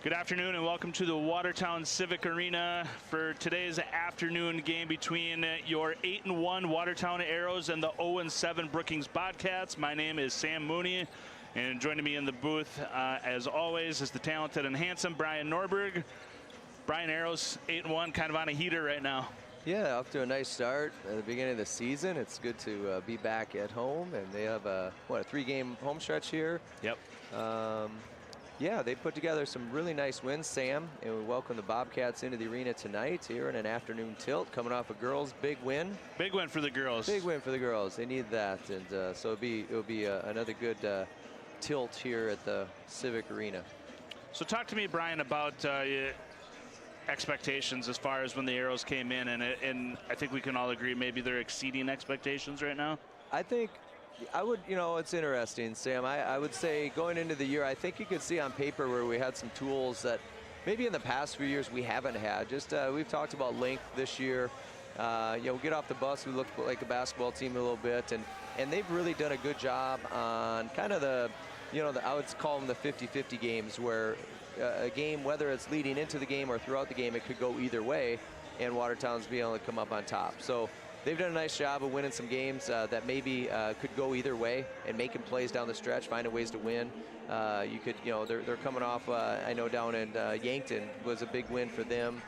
Good afternoon and welcome to the Watertown Civic Arena for today's afternoon game between your 8-1 Watertown Arrows and the 0-7 Brookings Bobcats. My name is Sam Mooney, and joining me in the booth, as always, is the talented and handsome Brian Norberg. Brian, Arrows 8-1, kind of on a heater right now. Yeah, off to a nice start at the beginning of the season. It's good to be back at home, and they have a 3-game home stretch here. Yep. Yeah, they put together some really nice wins, Sam, and we welcome the Bobcats into the arena tonight here in an afternoon tilt, coming off a girls' big win. Big win for the girls. Big win for the girls. They need that, and so it'll be another good tilt here at the Civic Arena. So talk to me, Brian, about expectations as far as when the Arrows came in, and I think we can all agree maybe they're exceeding expectations right now. I would, it's interesting, Sam. I would say going into the year, I think you could see on paper where we had some tools that maybe in the past few years we haven't had. Just we've talked about length this year. Get off the bus, we looked like a basketball team a little bit, and they've really done a good job on kind of the, I would call them the 50-50 games, where a game, whether it's leading into the game or throughout the game, it could go either way, and Watertown's being able to come up on top. So they've done a nice job of winning some games that maybe could go either way and making plays down the stretch, finding ways to win. They're coming off, I know down in Yankton was a big win for them,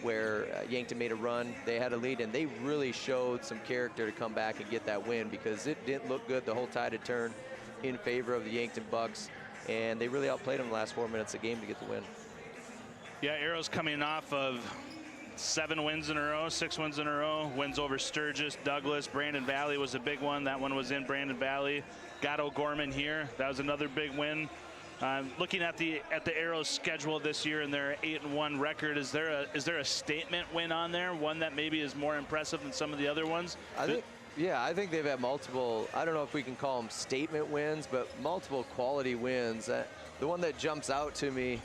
where Yankton made a run. They had a lead, and they really showed some character to come back and get that win, because it didn't look good. The whole tide had turned in favor of the Yankton Bucks, and they really outplayed them the last 4 minutes of the game to get the win. Yeah, Arrows coming off of 7 wins in a row, 6 wins in a row. Wins over Sturgis, Douglas, Brandon Valley was a big one. That one was in Brandon Valley. Got O'Gorman here. That was another big win. Looking at the Arrows schedule this year and their 8-1 record, is there a statement win on there? One that maybe is more impressive than some of the other ones? I think they've had multiple, I don't know if we can call them statement wins, but multiple quality wins. The one that jumps out to me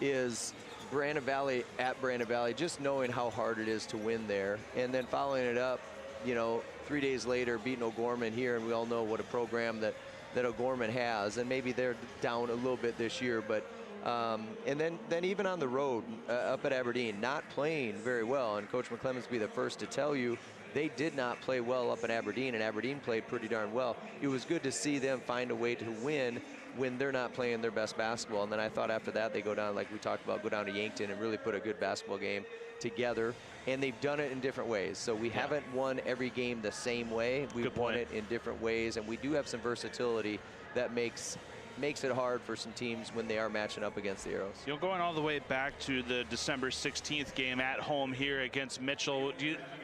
is Brandon Valley at Brandon Valley, just knowing how hard it is to win there, and then following it up, 3 days later, beating O'Gorman here, and we all know what a program that O'Gorman has, and maybe they're down a little bit this year, but and then even on the road up at Aberdeen, not playing very well, and Coach McClemens will be the first to tell you they did not play well up in Aberdeen, and Aberdeen played pretty darn well. It was good to see them find a way to win when they're not playing their best basketball. And then I thought after that they go down, like we talked about, go down to Yankton and really put a good basketball game together. And they've done it in different ways. So we haven't won every game the same way. We've won it in different ways, and we do have some versatility that makes it hard for some teams when they are matching up against the Arrows. Going all the way back to the December 16th game at home here against Mitchell,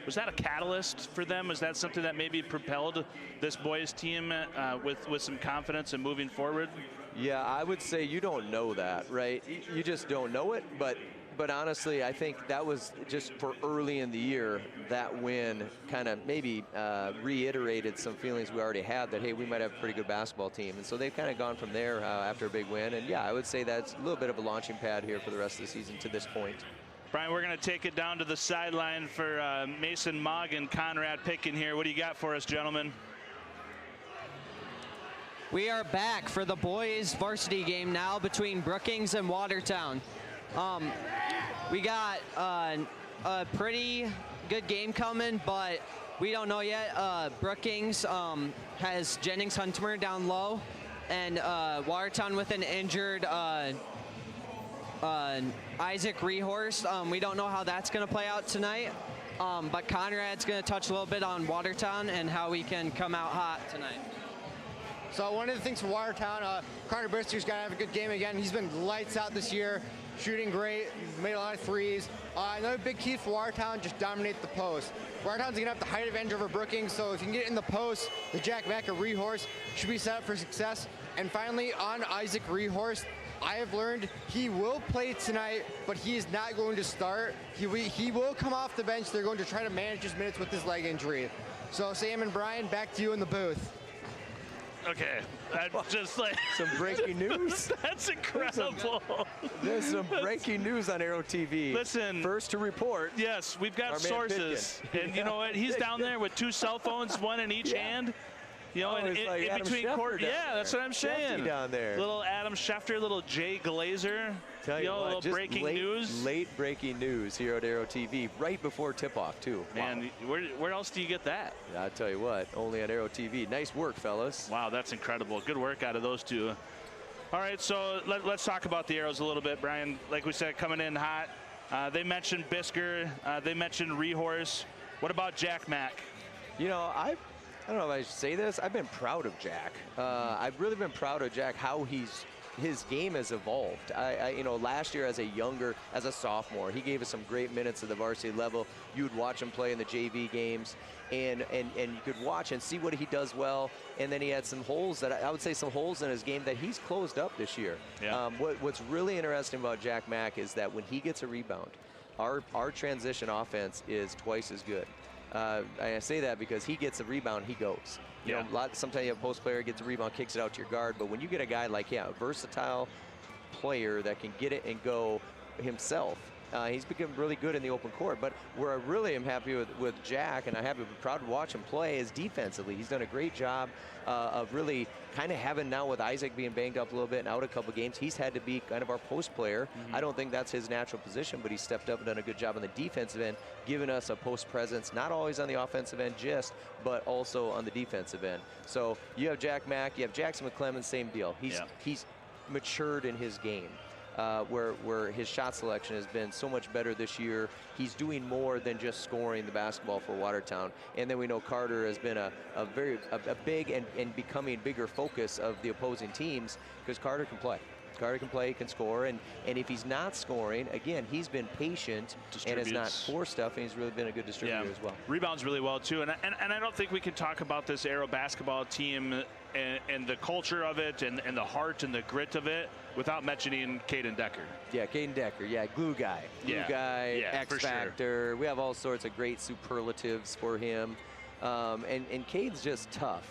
was that a catalyst for them? Was that something that maybe propelled this boys team with some confidence and moving forward? Yeah, I would say you don't know that, right? You just don't know it, but honestly, I think that was just for early in the year. That win kind of maybe reiterated some feelings we already had that, hey, we might have a pretty good basketball team. And so they've kind of gone from there after a big win. And yeah, I would say that's a little bit of a launching pad here for the rest of the season to this point. Brian, we're going to take it down to the sideline for Mason Mogg and Conrad Pitkin here. What do you got for us, gentlemen? We are back for the boys varsity game now between Brookings and Watertown. We got a pretty good game coming, but we don't know yet. Brookings has Jennings Hunter down low, and Watertown with an injured Isaac Rehorst. We don't know how that's going to play out tonight, but Conrad's going to touch a little bit on Watertown and how we can come out hot tonight. So one of the things for Watertown, Carter Brister's got to have a good game again. He's been lights out this year, shooting great, made a lot of threes. Another big key for Watertown, just dominate the post. Watertown's going to have the height advantage over Brookings, so if you can get in the post, the Jack Mack or Rehorst should be set up for success. And finally, on Isaac Rehorst, I have learned he will play tonight, but he is not going to start. He will come off the bench. They're going to try to manage his minutes with his leg injury. So Sam and Brian, back to you in the booth. Okay, that's just like some breaking news. That's incredible. There's some breaking news on Arrow TV. Listen, first to report. Yes, we've got sources, and you know what? He's down there with 2 cell phones, one in each hand. You know, Oh, it's like in Adam between Schefter court. down Yeah, that's there. what I'm saying. Shefty down there. Little Adam Schefter, little Jay Glazer. Tell you know, what, little just breaking news. Late breaking news here at Aero TV, right before tip-off, too. Man, wow. where else do you get that? I'll tell you what, only on Aero TV. Nice work, fellas. Wow, that's incredible. Good work out of those two. All right, so let's talk about the Arrows a little bit, Brian. Like we said, coming in hot. They mentioned Bisker. They mentioned Rehorse. What about Jack Mack? You know, I don't know if I should say this. I've been proud of Jack. I've really been proud of Jack, how his game has evolved. You know, last year as a sophomore, he gave us some great minutes at the varsity level. You would watch him play in the JV games, and you could watch and see what he does well. And then he had some holes I would say some holes in his game that he's closed up this year. Yeah. What's really interesting about Jack Mack is that when he gets a rebound, our transition offense is twice as good. I say that because he gets a rebound, he goes. You know, sometimes you have a post player gets a rebound, kicks it out to your guard, but when you get a guy like, a versatile player that can get it and go himself, he's become really good in the open court. But where I really am happy with Jack, and I'm proud to watch him play, is defensively. He's done a great job of really kind of having, now with Isaac being banged up a little bit and out a couple games, he's had to be kind of our post player. I don't think that's his natural position, but he's stepped up and done a good job on the defensive end, giving us a post presence, not always on the offensive end but also on the defensive end. So you have Jack Mack, you have Jackson McClellan, same deal. He's matured in his game. Where his shot selection has been so much better this year. He's doing more than just scoring the basketball for Watertown. And then we know Carter has been a big and becoming bigger focus of the opposing teams, because Carter can play. Carter can play, can score, and if he's not scoring, again, he's been patient and has not forced stuff, and he's really been a good distributor as well. Rebounds really well too, and I don't think we can talk about this Aero basketball team and the culture of it and the heart and the grit of it without mentioning Caden Decker. Yeah, Caden Decker, glue guy. Glue guy, X factor. Sure. We have all sorts of great superlatives for him. And Caden's just tough.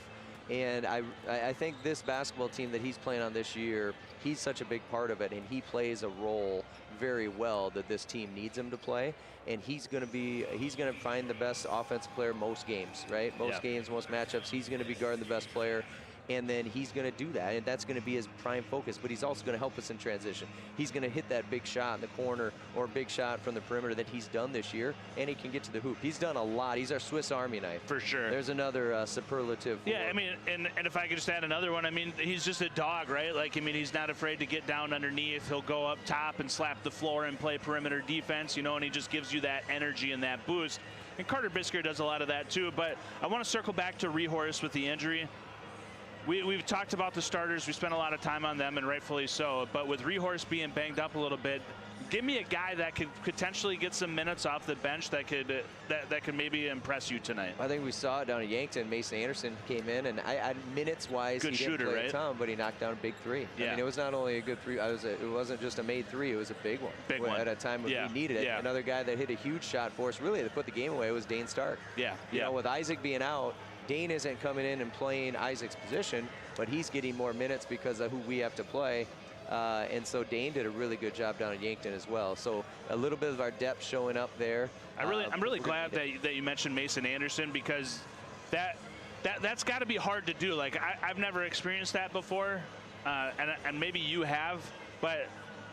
And I think this basketball team that he's playing on this year, he's such a big part of it, and he plays a role very well that this team needs him to play. And he's going to find the best offensive player most games, right? Most games, most matchups, he's going to be guarding the best player. And then he's going to do that, and that's going to be his prime focus. But he's also going to help us in transition. He's going to hit that big shot in the corner or big shot from the perimeter that he's done this year, and he can get to the hoop. He's done a lot. He's our Swiss Army knife. For sure. There's another superlative. Yeah, I mean, and if I could just add another one, I mean, he's just a dog, right? Like, I mean, he's not afraid to get down underneath. He'll go up top and slap the floor and play perimeter defense, you know, and he just gives you that energy and that boost. And Carter Bisker does a lot of that too. But I want to circle back to Rehorse with the injury. We've talked about the starters. We spent a lot of time on them, and rightfully so. But with Rehorse being banged up a little bit, give me a guy that could potentially get some minutes off the bench that could maybe impress you tonight. I think we saw it down at Yankton. Mason Anderson came in, and minutes-wise, he didn't play a ton, but he knocked down a big three. Yeah. I mean, it was not only a good three. It wasn't just a made three. It was a big one. At a time when we needed it. Yeah. Another guy that hit a huge shot for us, really, to put the game away, was Dane Stark. Yeah. You know, with Isaac being out, Dane isn't coming in and playing Isaac's position, but he's getting more minutes because of who we have to play. And so Dane did a really good job down at Yankton as well. So a little bit of our depth showing up there. I'm really glad that you mentioned Mason Anderson, because that's got to be hard to do. Like, I've never experienced that before, and maybe you have, but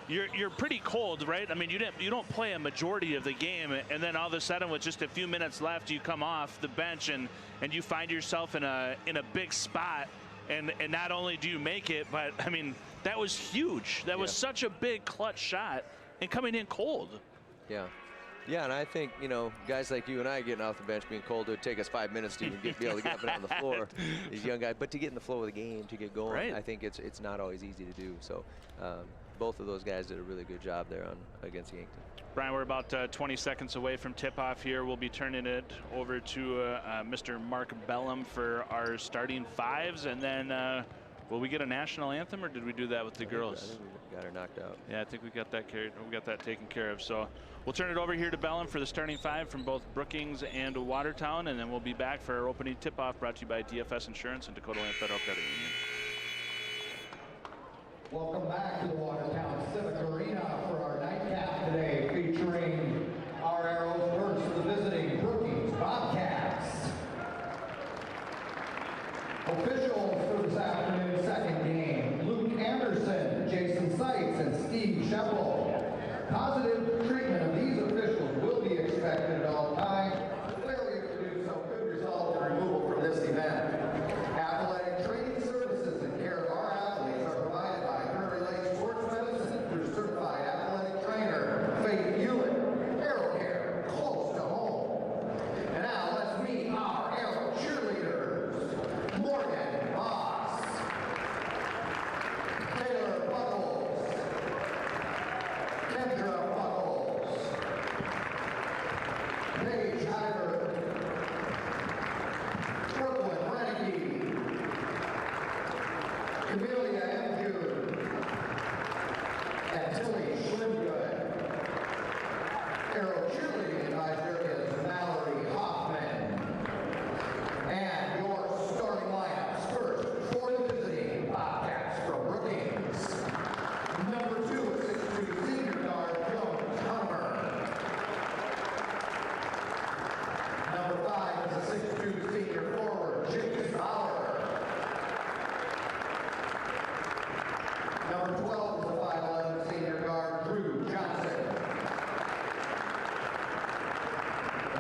you're pretty cold, right? I mean, you don't play a majority of the game, and then all of a sudden, with just a few minutes left, you come off the bench and you find yourself in a big spot, and not only do you make it, but I mean, that was huge. That was such a big clutch shot, and coming in cold. Yeah. Yeah, and I think, you know, guys like you and I getting off the bench being cold, it would take us 5 minutes to even be able to get up and on the floor. These young guys, but to get in the flow of the game, to get going, I think it's not always easy to do. So both of those guys did a really good job there against Yankton. Brian, we're about 20 seconds away from tip-off here. We'll be turning it over to Mr. Mark Bellum for our starting fives, and then will we get a national anthem, or did we do that with the girls? I think we got her knocked out. Yeah, I think we got that taken care of. So we'll turn it over here to Bellum for the starting five from both Brookings and Watertown, and then we'll be back for our opening tip-off, brought to you by DFS Insurance and Dakota Land Federal Credit Union. Welcome back to the Watertown Civic Arena for our nightcap today, featuring our Arrows versus the visiting Brookings Bobcats. Officials for this afternoon's second game, Luke Anderson, Jason Seitz, and Steve Shepel. Positive treatment of these officials will be expected at all times. Failure to do so could result in removal from this event. Athletic training services and care of our athletes are provided by Prairie Lake Sports Medicine through certified athletic trainer Faith Hewlett. AeroCare, close to home. And now let's meet our Aero cheerleaders. Morgan Moss, Taylor Buckles, Kendra Buckles, Paige Hyder, Brooklyn Reneke, Camelia Emjude, and Tilly Schlimgood. Aero cheerleading advisor is Mallory Hoffman. And your starting lineups first for the visiting Bobcats from Brookings. Number 2 is 6'2" senior guard Jones Hummer. Number 5 is a 6'2" senior forward Jake Fowler. Number 12 is a 5'11" senior guard Drew Johnson.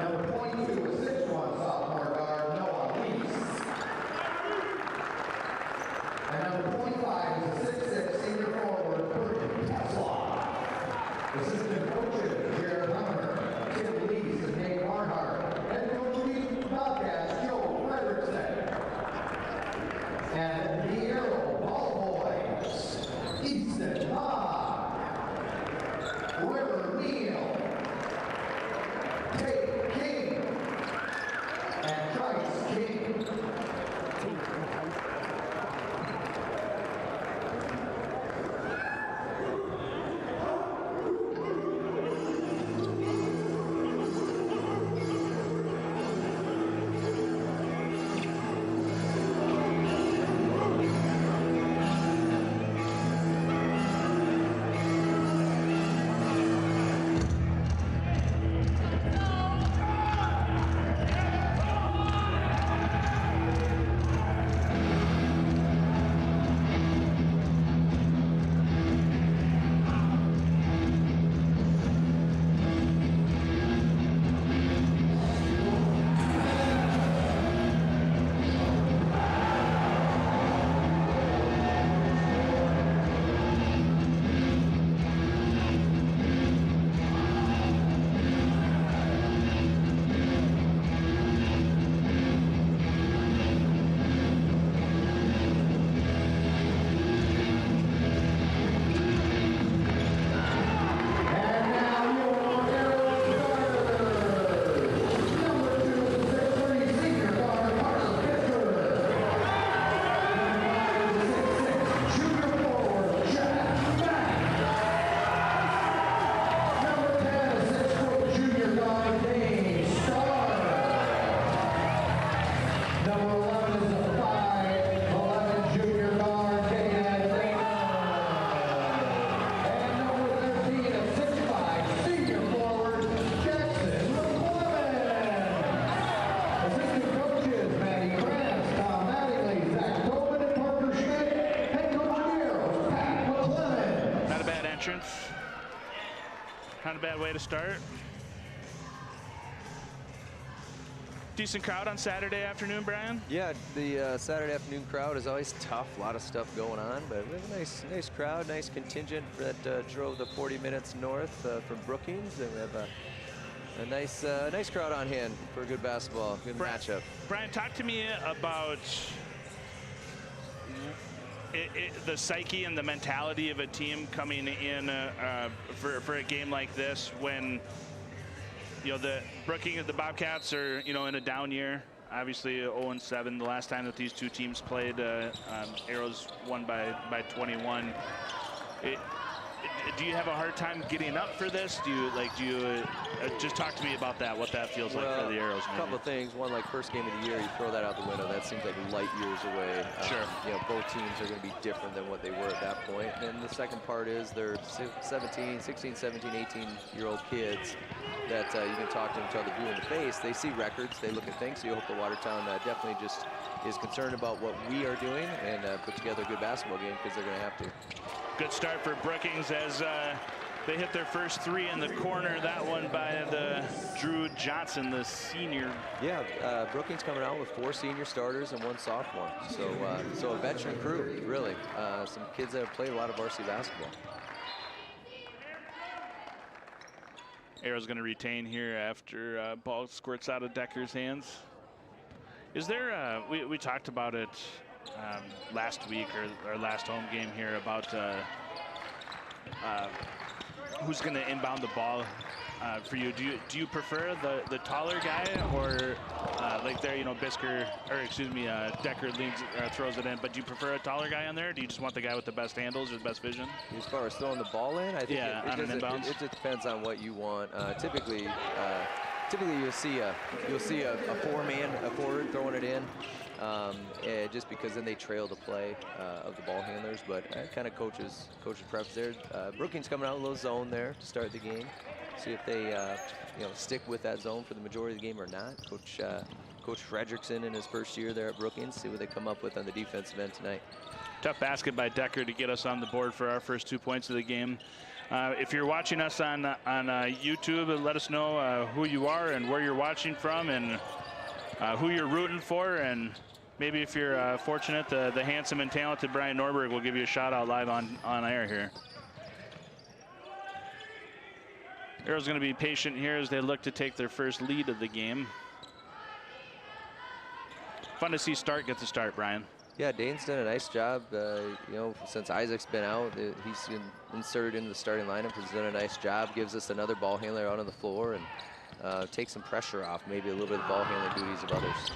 Number 22 is 6'1" sophomore guard Noah Lees. And number 25 is a 6'6" senior forward Burton Tesla. Assistant coaches Jared Hummer, Tim Lees, and Nate Barnhart. Head coach of the Bobcats Joe Frederickson. And the Aero Ball Boys, Easton Hogg, River Neal, Tate King, and Trice King. Not a bad way to start. Decent crowd on Saturday afternoon, Brian? Yeah, the Saturday afternoon crowd is always tough. A lot of stuff going on, but we have a nice crowd, nice contingent that drove the 40 minutes north from Brookings, and we have a nice crowd on hand for a good basketball, good matchup. Brian, talk to me about the psyche and the mentality of a team coming in for a game like this, when the Brookings, the Bobcats are in a down year. Obviously 0-7 the last time that these two teams played. Arrows won by 21. Do you have a hard time getting up for this? Do you just talk to me about that, what that feels like for the Arrows? A couple of things. One, like first game of the year, you throw that out the window. That seems like light years away. Sure. Both teams are going to be different than what they were at that point. And then the second part is they're 16, 17, 18-year-old kids that you can talk to each other blue in the face. They see records, they look at things. So you hope the Watertown definitely just is concerned about what we are doing and put together a good basketball game, because they're going to have to. Good start for Brookings as they hit their first three in the corner. That one by the Drew Johnson, the senior. Yeah, Brookings coming out with 4 senior starters and 1 sophomore. So a veteran crew, really. Some kids that have played a lot of varsity basketball. Arrow's going to retain here after ball squirts out of Decker's hands. Is there, we talked about it last week, or our last home game here, about who's going to inbound the ball for you. Do you prefer the taller guy, or like there, you know, Bisker, or excuse me, Decker leans, throws it in, but do you prefer a taller guy on there, or do you just want the guy with the best handles or the best vision? As far as throwing the ball in, I think it just depends on what you want. Typically you'll see a forward throwing it in, just because then they trail the play of the ball handlers. But kind of coaches preference there. Brookings coming out a little zone there to start the game. See if they stick with that zone for the majority of the game or not. Coach Fredrickson in his first year there at Brookings. See what they come up with on the defensive end tonight. Tough basket by Decker to get us on the board for our first 2 points of the game. If you're watching us on YouTube, let us know who you are and where you're watching from, and who you're rooting for. And maybe if you're fortunate, the handsome and talented Brian Norberg will give you a shout out live on air here. Arrow's going to be patient here as they look to take their first lead of the game. Fun to see Stark get the start, Brian. Yeah, Dane's done a nice job. Since Isaac's been out, he's been inserted into the starting lineup. He's done a nice job. Gives us another ball handler out on the floor and takes some pressure off, maybe a little bit of the ball handling duties of others.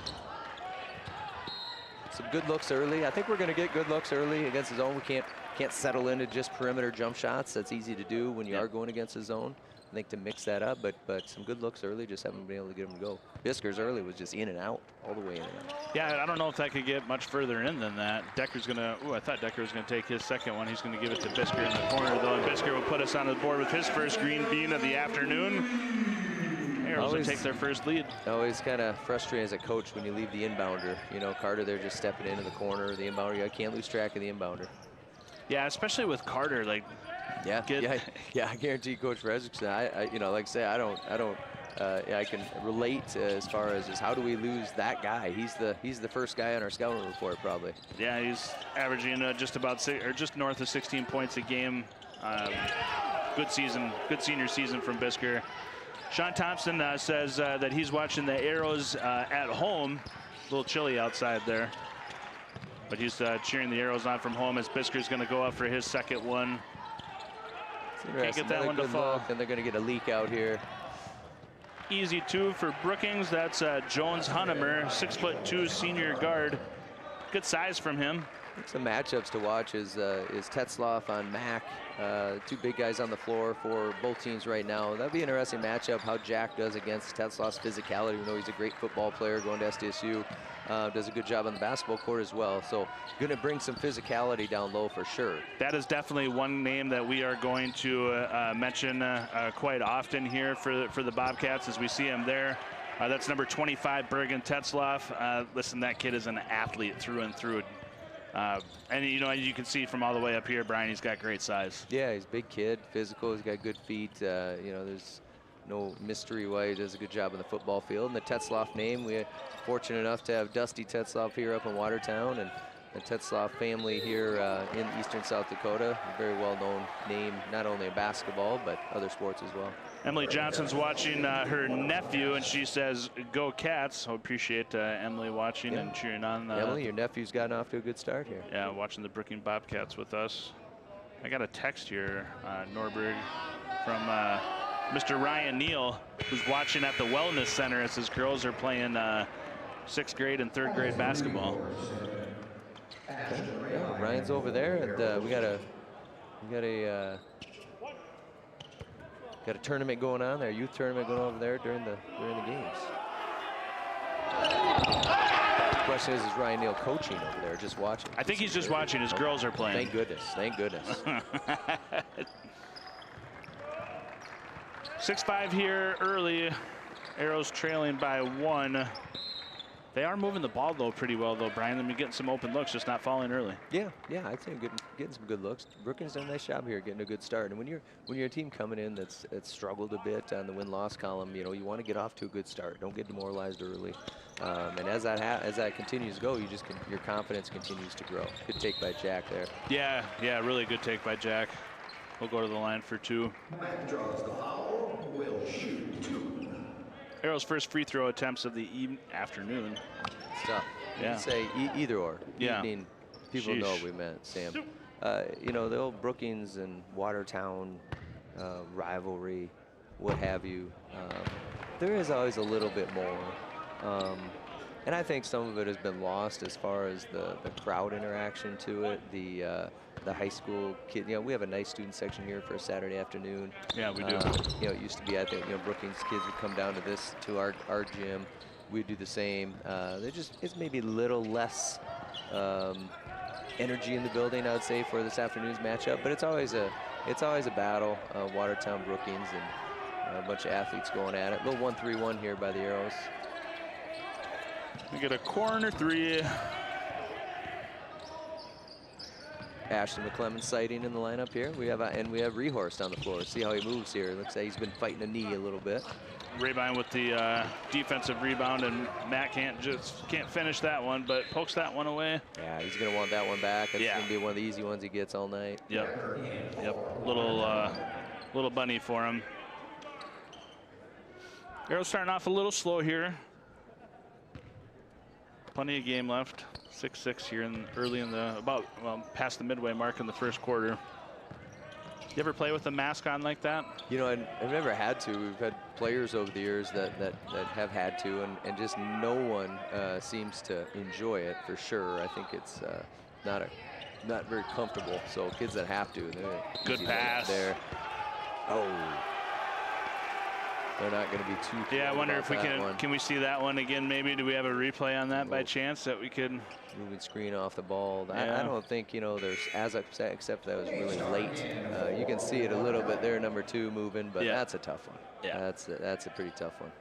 Some good looks early. I think we're going to get good looks early against the zone. We can't settle into just perimeter jump shots. That's easy to do when you are going against the zone. I think to mix that up, but some good looks early, just haven't been able to get them to go. Bisker's early was just in and out, all the way in and out. Yeah, I don't know if that could get much further in than that. Decker's gonna, I thought Decker was gonna take his second one. He's gonna give it to Bisker in the corner though, and Bisker will put us on the board with his first green bean of the afternoon. Arrows will take their first lead. Always kind of frustrating as a coach when you leave the inbounder. You know, Carter there just stepping into the corner, the inbounder, you can't lose track of the inbounder. Yeah, especially with Carter, like. Yeah, I guarantee Coach Fredrickson. Like I say, I can relate as far as just how do we lose that guy? He's the first guy on our scouting report probably. Yeah, he's averaging just about just north of 16 points a game. Good season, good senior season from Bisker. Sean Thompson says that he's watching the Arrows at home. A little chilly outside there, but he's cheering the Arrows on from home as Bisker's going to go up for his second one. Can't get that one to fall. And they're going to get a leak out here. Easy 2 for Brookings. That's Jones Hunnemer, 6'2" senior guard. Good size from him. Some matchups to watch is Tetzloff on Mac. 2 big guys on the floor for both teams right now. That'd be an interesting matchup, how Jack does against Tetzloff's physicality. We know he's a great football player going to SDSU. Does a good job on the basketball court as well. So going to bring some physicality down low for sure. That is definitely one name that we are going to mention quite often here for the Bobcats as we see him there. That's number 25, Bergen Tetzloff. Listen, that kid is an athlete through and through. And you can see from all the way up here, Brian, he's got great size. Yeah, he's a big kid, physical, he's got good feet. There's no mystery why he does a good job on the football field. And the Tetzloff name, we're fortunate enough to have Dusty Tetzloff here up in Watertown, and the Tetzloff family here in eastern South Dakota. A very well-known name, not only in basketball, but other sports as well. Emily Johnson's watching her nephew, and she says, "Go Cats." I appreciate Emily watching and cheering on. Emily, your nephew's gotten off to a good start here. Yeah, watching the Brookings Bobcats with us. I got a text here, Norberg, from Mr. Ryan Neal, who's watching at the Wellness Center as his girls are playing 6th grade and 3rd grade basketball. Yeah, Ryan's over there, and we got a tournament going on there, youth tournament going over there during the games. The question is Ryan Neal coaching over there, just watching? I think he's just watching. His girls are playing. Thank goodness. Thank goodness. 6-5 here early. Arrows trailing by 1. They are moving the ball, though, pretty well, though, Brian. I mean, getting some open looks, just not falling early. Yeah, I'd say getting some good looks. Brookings done a nice job here, getting a good start. And when you're a team coming in that's struggled a bit on the win-loss column, you know, you want to get off to a good start. Don't get demoralized early. And as that continues to go, your confidence continues to grow. Good take by Jack there. Yeah, really good take by Jack. We'll go to the line for 2. Mac draws the foul, will shoot 2. Arrow's first free throw attempts of the afternoon. It's tough. You Yeah. can say either or. Yeah. Evening, people Sheesh. know what we meant, Sam. You know, the old Brookings and Watertown rivalry, what have you. There is always a little bit more. And I think some of it has been lost as far as the crowd interaction to it. The high school kid, you know, we have a nice student section here for a Saturday afternoon. Yeah, we do. You know, it used to be, I think, you know, Brookings kids would come down to our gym. We'd do the same. It's maybe a little less energy in the building, I would say, for this afternoon's matchup. But it's always a battle. Watertown, Brookings, and a bunch of athletes going at it. A little 1-3-1 here by the Arrows. We get a corner 3. Ashton McClellan sighting in the lineup here. We have Rehorst on the floor. See how he moves here. Looks like he's been fighting a knee a little bit. Rabine with the defensive rebound, and Matt can't finish that one, but pokes that one away. Yeah, he's gonna want that one back. That's Yeah. gonna be one of the easy ones he gets all night. Yep. Little bunny for him. Arrows starting off a little slow here. Plenty of game left. 6-6 here early in the past the midway mark in the first quarter. You ever play with a mask on like that? You know, I've never had to. We've had players over the years that have had to, and just no one seems to enjoy it for sure. I think it's not very comfortable. So kids that have to, good pass there. Oh, they're not going to be too. Yeah, I wonder if we can we see that one again? Maybe do we have a replay on that by chance that we could? Moving screen off the ball. Yeah. I don't think, you know, there's except that was really late. You can see it a little bit there, number 2 moving, but that's a tough one. Yeah. That's a pretty tough one.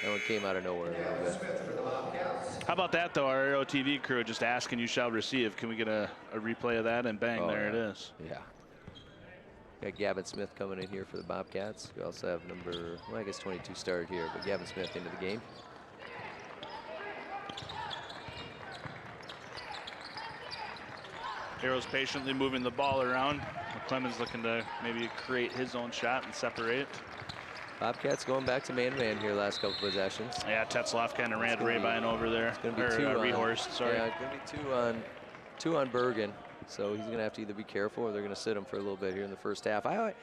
That one came out of nowhere a little bit. How about that though? Our Arrow TV crew just asking you shall receive. Can we get a replay of that? And bang, there it is. Yeah. Got Gavin Smith coming in here for the Bobcats. We also have number, well, I guess 22 started here, but Gavin Smith into the game. Arrows patiently moving the ball around. McClemens looking to maybe create his own shot and separate. Bobcats going back to man-to-man here last couple possessions. Yeah, Tetzloff kind of ran Rabine over there. It's going to be Rehorst, sorry. Yeah, it's going to be two on Bergen. So he's going to have to either be careful or they're going to sit him for a little bit here in the first half. I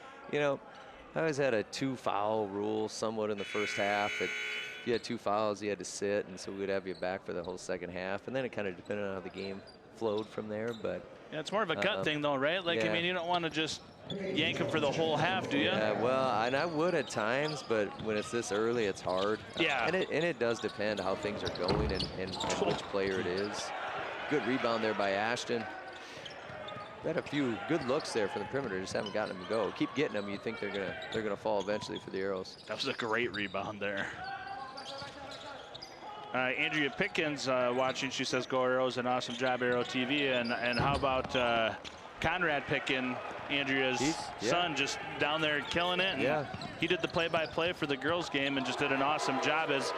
always had a 2-foul rule somewhat in the first half. That if you had 2 fouls, you had to sit, and so we'd have you back for the whole second half. And then it kind of depended on how the game flowed from there. But yeah, it's more of a gut thing, though, right? Like, yeah. I mean, you don't want to just yank him for the whole half, do you? Yeah, well, and I would at times, but when it's this early, it's hard. Yeah. And it does depend how things are going and which player it is. Good rebound there by Ashton. Had a few good looks there from the perimeter, just haven't gotten them to go. Keep getting them, you think they're gonna fall eventually for the Arrows. That was a great rebound there. Andrea Pickens watching, she says, "Go Arrows, an awesome job, Arrow TV." And how about Conrad Picken, Andrea's son, just down there killing it. And he did the play-by-play for the girls game and just did an awesome job as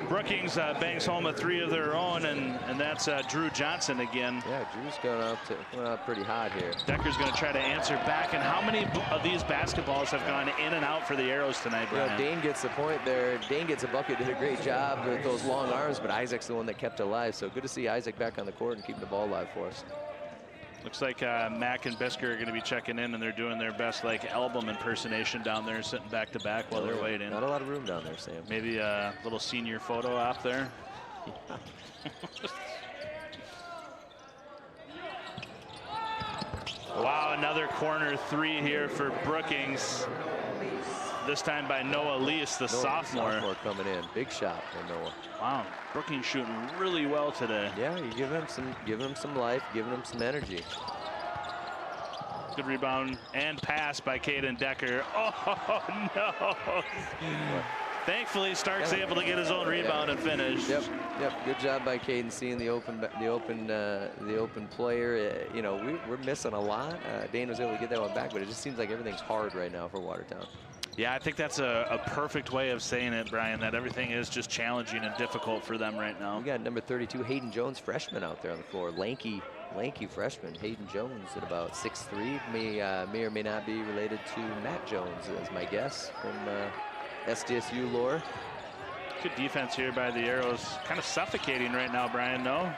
Brookings bangs home a 3 of their own, and that's Drew Johnson again. Yeah, Drew's going out pretty hot here. Decker's going to try to answer back. And how many of these basketballs have gone in and out for the Arrows tonight, Brian? Yeah, Dane gets the point there. Dane gets a bucket, did a great job with those long arms, but Isaac's the one that kept it alive. So good to see Isaac back on the court and keeping the ball alive for us. Looks like Mac and Bisker are going to be checking in, and they're doing their best, like, album impersonation down there, sitting back to back while they're waiting. Not a lot of room down there, Sam. Maybe a little senior photo op there. Wow, another corner 3 here for Brookings. This time by Noah Lease, the sophomore. Coming in, big shot by Noah. Wow, Brookings shooting really well today. Yeah, you're giving him some life, giving him some energy. Good rebound and pass by Caden Decker. Oh no! Thankfully, Stark's able to get his own rebound and finish. Yep. Good job by Caden seeing the open player. You know, we're missing a lot. Dane was able to get that one back, but it just seems like everything's hard right now for Watertown. Yeah, I think that's a perfect way of saying it, Brian, that everything is just challenging and difficult for them right now. We got number 32, Hayden Jones, freshman out there on the floor. Lanky freshman. Hayden Jones at about 6'3", may or may not be related to Matt Jones, is my guess from SDSU lore. Good defense here by the Arrows. Kind of suffocating right now, Brian, no?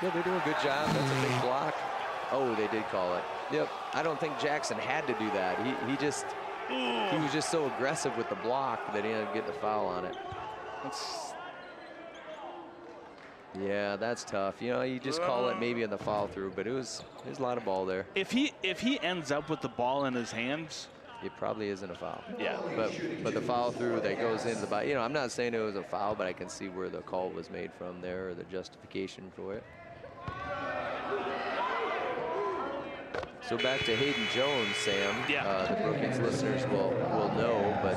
Yeah, they're doing a good job. That's a big block. Oh, they did call it. Yep. I don't think Jackson had to do that. He was just so aggressive with the block that he ended up getting a foul on it. Yeah, that's tough. You know, you just call it maybe in the follow through, but there's a lot of ball there. If he ends up with the ball in his hands, it probably isn't a foul. Yeah. But the follow through that goes into the, you know, I'm not saying it was a foul, but I can see where the call was made from there, or the justification for it. So back to Hayden Jones, Sam. Yeah. The Brookings listeners will know, but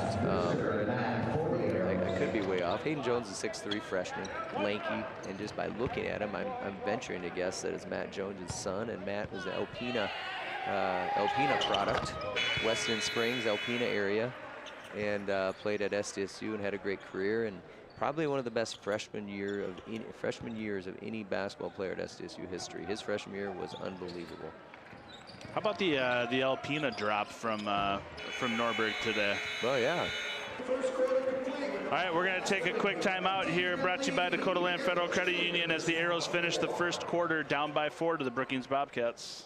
I could be way off. Hayden Jones is 6'3", freshman, lanky, and just by looking at him, I'm venturing to guess that it's Matt Jones' son, and Matt was the Alpena product, Weston Springs, Alpena area, and played at SDSU and had a great career, and probably one of the best freshman years of any basketball player at SDSU history. His freshman year was unbelievable. How about the Alpena drop from Norberg today? Well, yeah. All right, we're going to take a quick timeout here, brought to you by Dakota Land Federal Credit Union, as the Arrows finish the first quarter down by 4 to the Brookings Bobcats.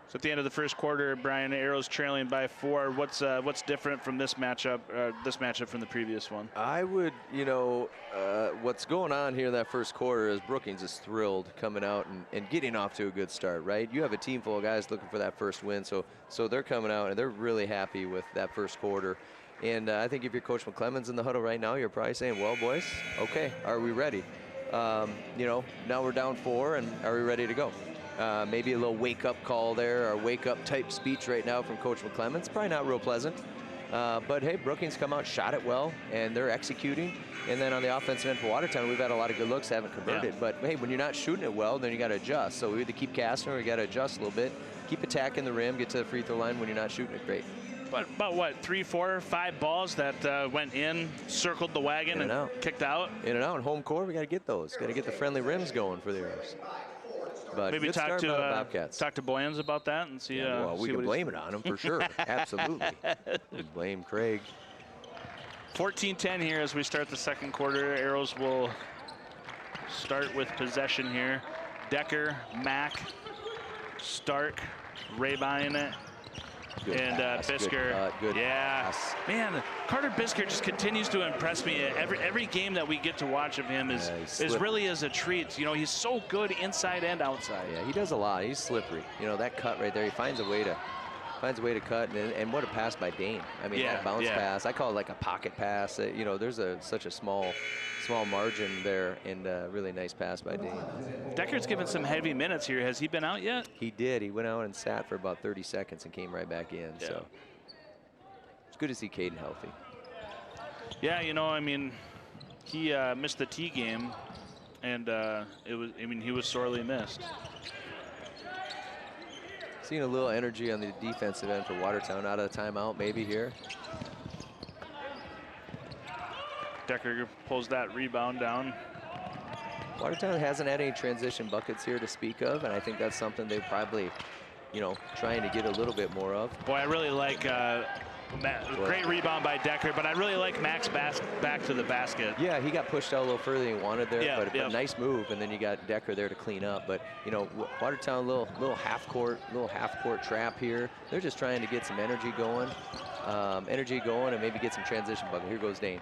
So at the end of the first quarter, Brian, Arrows trailing by 4. What's different from this matchup from the previous one? I would, you know, what's going on here in that first quarter is Brookings is thrilled coming out and getting off to a good start, right? You have a team full of guys looking for that first win, so they're coming out and they're really happy with that first quarter. And I think if you're Coach McClemmons in the huddle right now, you're probably saying, well, boys, okay, are we ready? You know, now we're down 4, and are we ready to go? Maybe a little wake-up call there, or wake-up type speech right now from Coach McClemmons. Probably not real pleasant. But, hey, Brookings come out, shot it well, and they're executing. And then on the offensive end for Watertown, we've had a lot of good looks, haven't converted. Yeah. But, hey, when you're not shooting it well, then you got to adjust. So we either keep casting or we got to adjust a little bit. Keep attacking the rim, get to the free throw line when you're not shooting it great. But about what, 3, 4, 5 balls that went in, circled the wagon, and kicked out? In and out. In home court, we got to get those. Got to get the friendly rims going for the Arrows. But maybe talk to Boyens about that and see. Well, we can blame it on him for sure. Absolutely. Blame Craig. 14-10 here as we start the second quarter. Arrows will start with possession here. Decker, Mack, Stark, Ray buying it. Good and pass, Bisker. Good pass. Man, Carter Bisker just continues to impress me. Every game that we get to watch of him is really as a treat. You know, he's so good inside and outside. Yeah, he does a lot. He's slippery. You know, that cut right there, he finds a way to cut, and what a pass by Dane. I mean, that bounce pass, I call it like a pocket pass. You know, there's such a small margin there, and a really nice pass by Dane. Decker's given some heavy minutes here. Has he been out yet? He did. He went out and sat for about 30 seconds and came right back in. Yeah. So it's good to see Caden healthy. Yeah, you know, I mean, he missed the T game, and he was sorely missed. Seeing a little energy on the defensive end for Watertown, out of the timeout maybe here. Decker pulls that rebound down. Watertown hasn't had any transition buckets here to speak of, and I think that's something they're probably, you know, trying to get a little bit more of. Boy, I really like great rebound by Decker, but I really like Max back to the basket. Yeah, he got pushed out a little further than he wanted there, but a nice move, and then you got Decker there to clean up. But you know, Watertown, little half court trap here. They're just trying to get some energy going, and maybe get some transition bucket. Here goes Dane.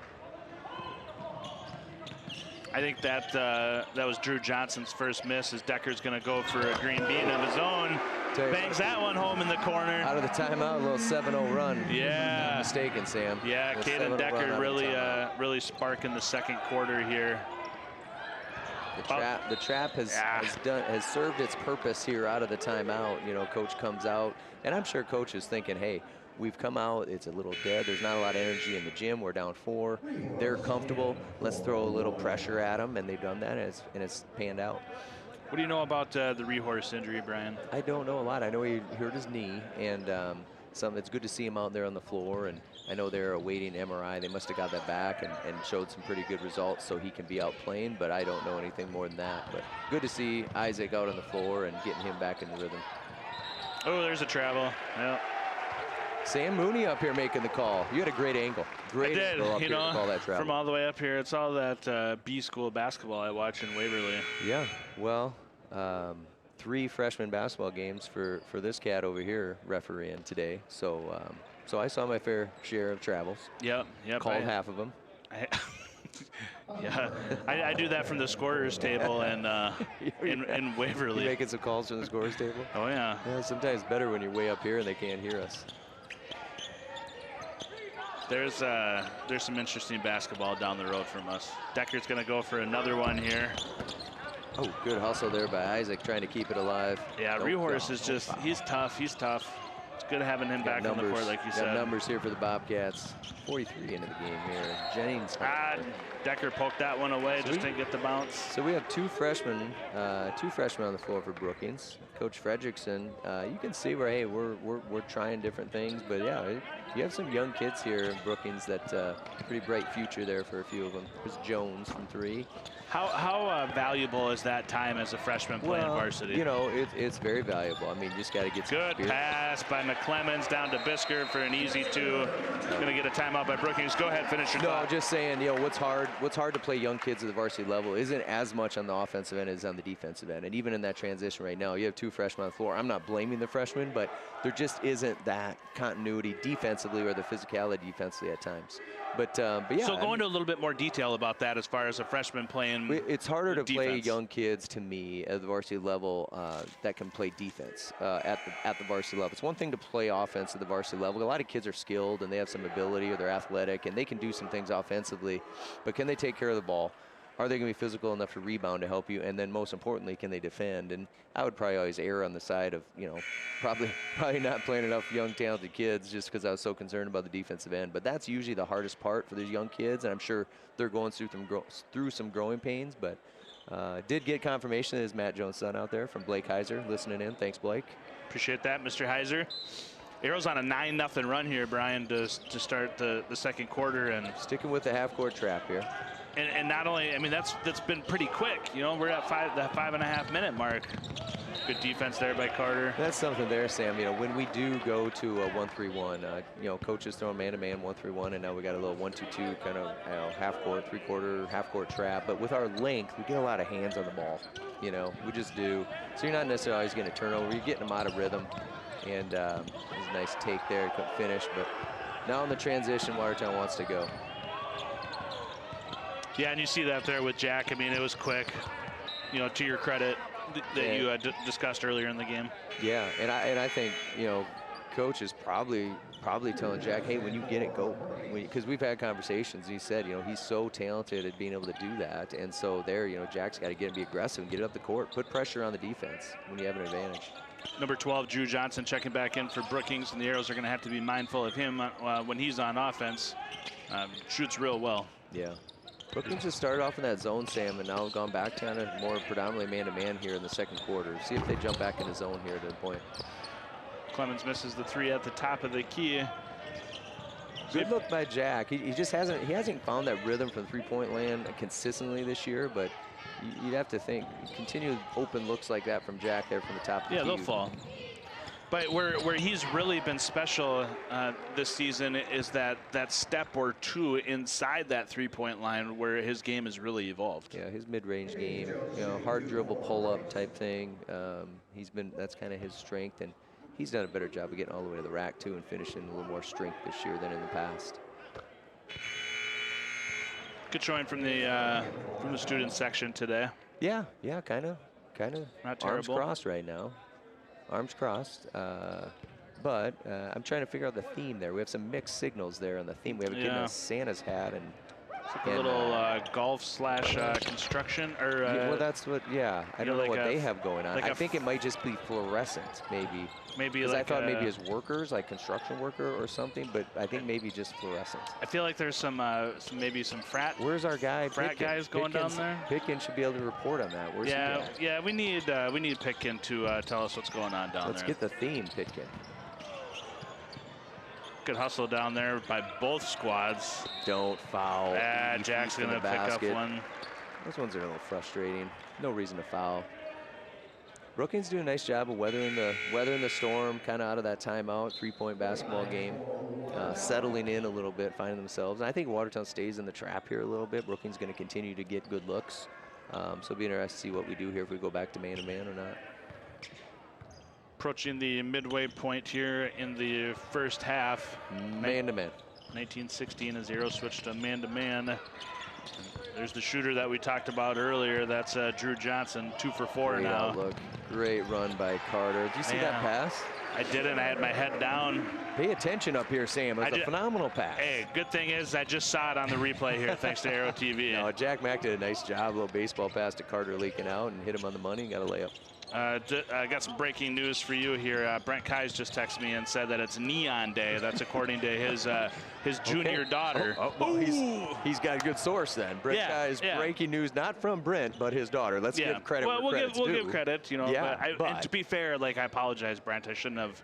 I think that that was Drew Johnson's first miss, as Decker's going to go for a green bean of his own. Bangs that one home in the corner. Out of the timeout, a little 7-0 run. Yeah. Not mistaken, Sam. Yeah, Caden Decker really sparking the second quarter here. The trap has served its purpose here out of the timeout. You know, coach comes out, and I'm sure coach is thinking, hey, we've come out, it's a little dead, there's not a lot of energy in the gym, we're down 4, they're comfortable, let's throw a little pressure at them, and they've done that, and it's panned out. What do you know about the Rehorse injury, Brian? I don't know a lot. I know he hurt his knee, and it's good to see him out there on the floor, and I know they're awaiting MRI. They must have got that back and showed some pretty good results, so he can be out playing, but I don't know anything more than that. But good to see Isaac out on the floor and getting him back in the rhythm. Oh, there's a travel. Yeah. Sam Mooney up here making the call. You had a great angle. Great angle up here to call that travel. From all the way up here, it's all that B school basketball I watch in Waverly. Yeah, well, 3 freshman basketball games for this cat over here refereeing today. So so I saw my fair share of travels. Yep. Called half of them. Yeah, I do that from the scorers table and in Waverly. You making some calls from the scorers table? Oh yeah. Yeah, sometimes better when you're way up here and they can't hear us. There's some interesting basketball down the road from us. Decker's going to go for another one here. Oh, good hustle there by Isaac, trying to keep it alive. Yeah, Rehorse is just, he's tough. It's good having him back on the court, like you said. Numbers here for the Bobcats. 43 into the game here. Jennings. Decker poked that one away, just didn't get the bounce. So we have 2 freshmen on the floor for Brookings. Coach Fredrickson, you can see where, hey, we're trying different things, but yeah, you have some young kids here in Brookings that pretty bright future there for a few of them. There's Jones from 3. How valuable is that time as a freshman playing varsity? You know, it's very valuable. I mean, you just got to get some good experience. Pass by McClemens down to Bisker for an easy 2. Going to get a timeout by Brookings. Go ahead, finish your thought. No, just saying, you know, what's hard to play young kids at the varsity level isn't as much on the offensive end as on the defensive end. And even in that transition right now, you have 2 freshmen on the floor. I'm not blaming the freshmen, but there just isn't that continuity defensively or the physicality defensively at times. But yeah. So go into a little bit more detail about that as far as a freshman playing. It's harder to play young kids, to me, at the varsity level that can play defense at the varsity level. It's one thing to play offense at the varsity level. A lot of kids are skilled and they have some ability, or they're athletic and they can do some things offensively, but can they take care of the ball? Are they going to be physical enough to rebound to help you? And then most importantly, can they defend? And I would probably always err on the side of, you know, probably not playing enough young, talented kids just because I was so concerned about the defensive end. But that's usually the hardest part for these young kids. And I'm sure they're going through some growing pains. But did get confirmation that is Matt Jones' son out there from Blake Heiser listening in. Thanks, Blake. Appreciate that, Mr. Heiser. Arrow's on a 9-0 run here, Brian, to start the second quarter. And sticking with the half-court trap here. And not only, I mean, that's been pretty quick. You know, we're at the 5.5-minute mark. Good defense there by Carter. That's something there, Sam. You know, when we do go to a 1-3-1, you know, coaches throwing man-to-man 1-3-1, and now we got a little 1-2-2 kind of, you know, half-court, three-quarter, half-court trap. But with our length, we get a lot of hands on the ball. You know, we just do. So you're not necessarily always getting a turnover. You're getting them out of rhythm. And it was a nice take there. Couldn't finish, but now in the transition, Watertown wants to go. Yeah, and you see that there with Jack. I mean, it was quick, you know, to your credit that you discussed earlier in the game. Yeah, and I think, you know, coach is probably telling Jack, hey, when you get it, go. Because we've had conversations. He said, you know, he's so talented at being able to do that. And so there, you know, Jack's got to get and be aggressive and get it up the court. Put pressure on the defense when you have an advantage. Number 12, Drew Johnson, checking back in for Brookings, and the Arrows are going to have to be mindful of him when he's on offense. Shoots real well. Yeah. Brookings just started off in that zone, Sam, and now have gone back to kind of more predominantly man-to-man here in the second quarter. See if they jump back in the zone here to the point. Clemens misses the 3 at the top of the key. Good look by Jack. He just hasn't found that rhythm from three-point land consistently this year, but you'd have to think continued open looks like that from Jack there from the top of the key. Yeah, they'll fall. But where he's really been special this season is that step or two inside that three-point line where his game has really evolved. Yeah, his mid-range game, you know, hard dribble pull-up type thing. That's kind of his strength, and he's done a better job of getting all the way to the rack too and finishing a little more strength this year than in the past. Good showing from the student section today. Yeah, kind of. Not Arms terrible. crossed right now. Arms crossed. But I'm trying to figure out the theme there. We have some mixed signals there on the theme. We have a kid in a Santa's hat and a little golf slash construction, or well, that's what. Yeah, I don't know like what they have going on. like I think it might just be fluorescent, maybe. Maybe because like I thought maybe as workers, like construction worker or something, but I think maybe just fluorescent. I feel like there's some maybe some frat. Where's our guy? Frat Pitkin? guys going down there. Pitkin should be able to report on that. Where's he at? Yeah. We need Pitkin to tell us what's going on down there. Let's get the theme, Pitkin. Good hustle down there by both squads. Don't foul. Jack's gonna pick up one. Those ones are a little frustrating. No reason to foul. Brookings doing a nice job of weathering the storm, kind of out of that timeout, 3-point basketball game, settling in a little bit, finding themselves. And I think Watertown stays in the trap here a little bit. Brookings going to continue to get good looks. So it'll be interesting to see what we do here, if we go back to man-to-man or not. Approaching the midway point here in the first half. Man-to-man. 1916 as Arrow switched to man-to-man. There's the shooter that we talked about earlier. That's Drew Johnson, 2 for 4 Great now. Outlook. Great run by Carter. Did you see that pass? I didn't. I had my head down. Pay attention up here, Sam. It was a phenomenal pass. Hey, good thing is I just saw it on the replay here, thanks to Arrow TV. No, Jack Mack did a nice job. A little baseball pass to Carter leaking out and hit him on the money and got a layup. I got some breaking news for you here. Brent Kais just texted me and said that it's Neon Day. That's according to his junior daughter. Well, he's got a good source then. Brent Kais, breaking news, not from Brent, but his daughter. Let's give credit where credit's due. We'll give credit, you know. Yeah, but and to be fair, like, I apologize, Brent. I shouldn't have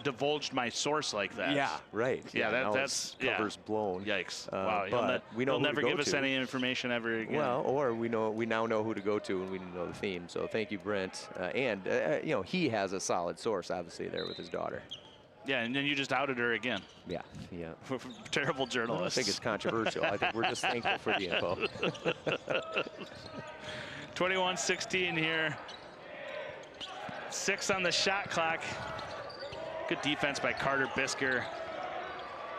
divulged my source like that. Yeah, right. Yeah, that's covers blown. Yikes! Wow, but he'll never give us any information ever again. Well, or we now know who to go to, and we didn't know the theme. So thank you, Brent. And you know, he has a solid source, obviously, there with his daughter. Yeah, and then you just outed her again. Yeah. Terrible journalist. I think it's controversial. I think we're just thankful for the info. 21-16 here. 6 on the shot clock. Good defense by Carter Bisker.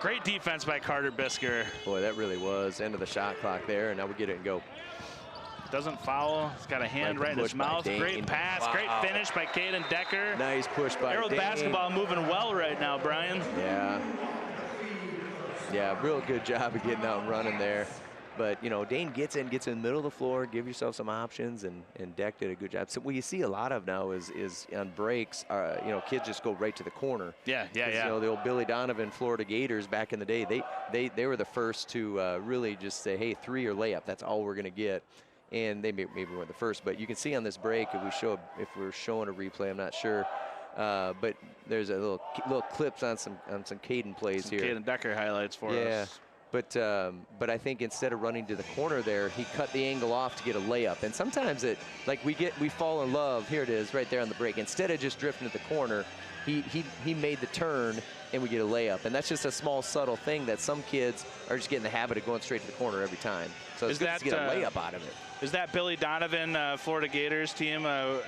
Great defense by Carter Bisker. Boy, that really was end of the shot clock there, and now we get it and go. Doesn't foul. He's got a hand right in his mouth. Great pass. Wow. Great finish by Caden Decker. Nice push by Arrow basketball moving well right now, Brian. Yeah, real good job of getting out and running there. But, you know, Dane gets in the middle of the floor, give yourself some options, and Deck did a good job. So what you see a lot of now is on breaks, you know, kids just go right to the corner. Yeah. You know, the old Billy Donovan Florida Gators back in the day, they were the first to really just say, hey, 3 or layup, that's all we're going to get. And they maybe weren't the first, but you can see on this break, if we're showing a replay, I'm not sure. But there's a little clips on some Caden plays here. Caden Decker highlights for us. But I think instead of running to the corner there, he cut the angle off to get a layup. And sometimes we fall in love. Here it is, right there on the break. Instead of just drifting to the corner, he made the turn and we get a layup. And that's just a small, subtle thing that some kids are just getting the habit of going straight to the corner every time. So it's good to get a layup out of it. Is that Billy Donovan Florida Gators team?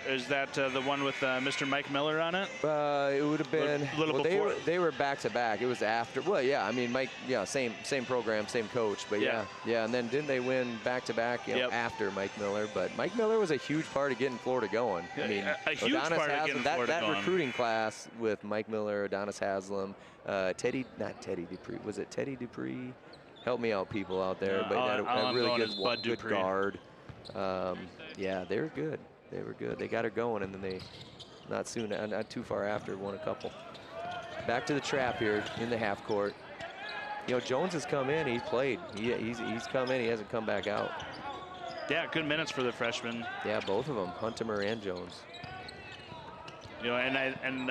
Is that the one with Mr. Mike Miller on it? It would have been a little before. They were back to back. It was after. Well, yeah. I mean, Mike. Yeah, same program, same coach. But yeah. And then didn't they win back to back? You know, after Mike Miller. But Mike Miller was a huge part of getting Florida going. I mean, a huge part of getting Florida that going. Recruiting class with Mike Miller, Adonis Haslam, not Teddy Dupree. Was it Teddy Dupree? Help me out, people out there. But a really good guard. Yeah, they were good. They got her going, and then they, not too far after, won a couple. Back to the trap here in the half court. You know, Jones has come in. He's played. He's come in. He hasn't come back out. Yeah, good minutes for the freshman. Yeah, both of them, Huntimer and Jones. You know, and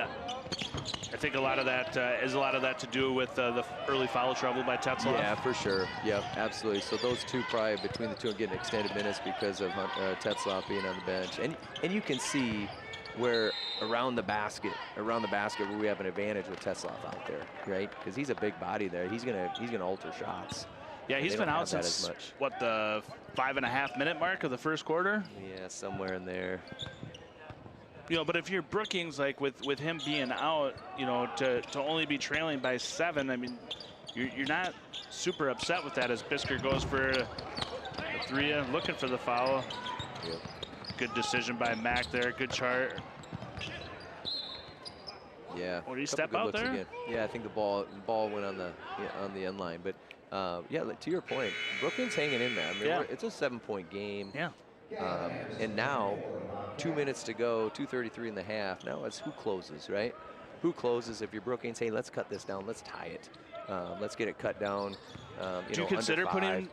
I think a lot of that to do with the early foul trouble by Tetzlaff. Yeah, for sure. Yep, absolutely. So those two, probably between the two, are getting extended minutes because of Tetzlaff being on the bench. And you can see where around the basket where we have an advantage with Tetzlaff out there, right? Because he's a big body there. He's gonna alter shots. Yeah, he's been out since what, the 5.5 minute mark of the first quarter. Yeah, somewhere in there. You know, but if you're Brookings, like with him being out, you know, to only be trailing by 7, I mean, you're not super upset with that as Bisker goes for a 3, looking for the foul. Yep. Good decision by Mack there. Good chart. Yeah. Or did he step out there? Again. Yeah, I think the ball went on the end line. But yeah, to your point, Brookings hanging in there. I mean, it's a 7-point game. Yeah. And now, 2 minutes to go, 2:33 in the half. Now it's who closes, right? Who closes? If you're Brookings, hey, let's cut this down. Let's tie it. Let's get it cut down. Do you consider putting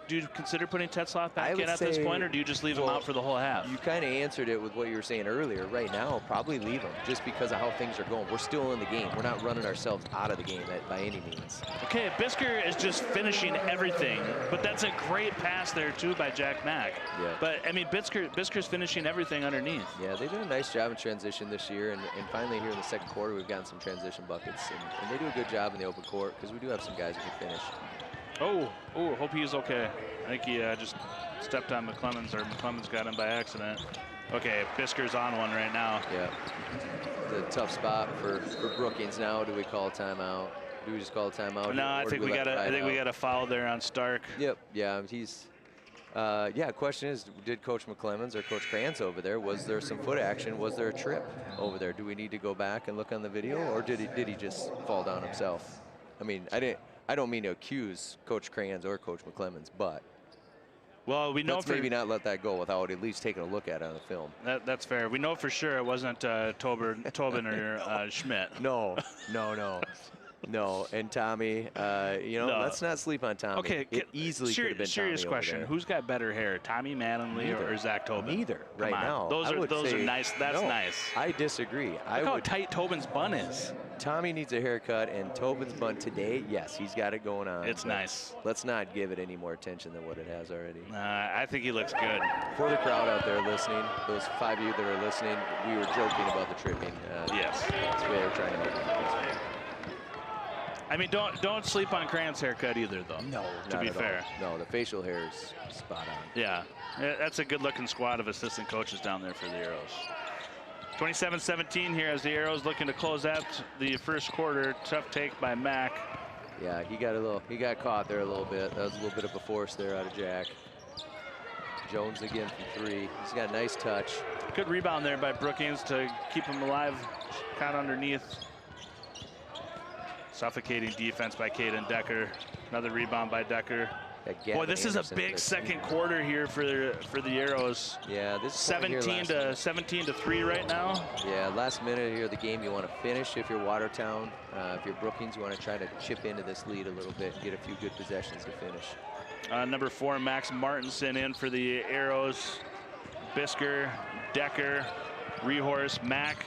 Tetzlaff back in at this point, or do you just leave him out for the whole half? You kind of answered it with what you were saying earlier. Right now, probably leave him just because of how things are going. We're still in the game. We're not running ourselves out of the game by any means. Okay, Bisker is just finishing everything, but that's a great pass there too by Jack Mack. Yeah. But I mean, Bisker's finishing everything underneath. Yeah, they did a nice job in transition this year, and finally here in the second quarter, we've gotten some transition buckets, and they do a good job in the open court because we do have some guys who can finish. Oh, hope he's okay. I think he just stepped on McClemens, or McClemens got him by accident. Okay, Bisker's on one right now. Yeah, it's a tough spot for Brookings now. Do we call a timeout? Do we just call a timeout? No, I think we got a foul there on Stark. Yep. Yeah, he's. Yeah. Question is, did Coach McClemens or Coach Kranz over there? Was there some foot action? Was there a trip over there? Do we need to go back and look on the video, or did he just fall down himself? I mean, I don't mean to accuse Coach Kranz or Coach McClemens, but well, we know let's maybe not let that go without at least taking a look at it on the film. That's fair. We know for sure it wasn't Tobin or Schmidt. No. And Tommy, let's not sleep on Tommy. Okay, it easily could have been serious Tommy question. over there. Who's got better hair, Tommy Mattingly or Zach Tobin? Neither. Right Come on. now. Those are nice. That's nice. I disagree. Look how tight Tobin's bun is. Tommy needs a haircut, and Tobin's bun today, yes, he's got it going on. It's nice. Let's not give it any more attention than what it has already. I think he looks good. For the crowd out there listening, those 5 of you that are listening, we were joking about the tripping. Yes. That's the way we're trying to make it. I mean, don't sleep on Kranz's haircut either, though. No, to be fair. No, the facial hair is spot on. Yeah, that's a good-looking squad of assistant coaches down there for the Arrows. 27-17 here as the Arrows looking to close out the first quarter. Tough take by Mack. Yeah, he got caught there a little bit. That was a little bit of a force there out of Jack. Jones again from 3. He's got a nice touch. Good rebound there by Brookings to keep him alive, caught underneath. Suffocating defense by Caden Decker. Another rebound by Decker. Boy, this is a big second quarter here for the Arrows. Yeah, this is 17 to 3 right now. Yeah, last minute here of the game, you want to finish if you're Watertown. If you're Brookings, you want to try to chip into this lead a little bit and get a few good possessions to finish. Number 4, Max Martinson in for the Arrows. Bisker, Decker, Rehorse, Mack.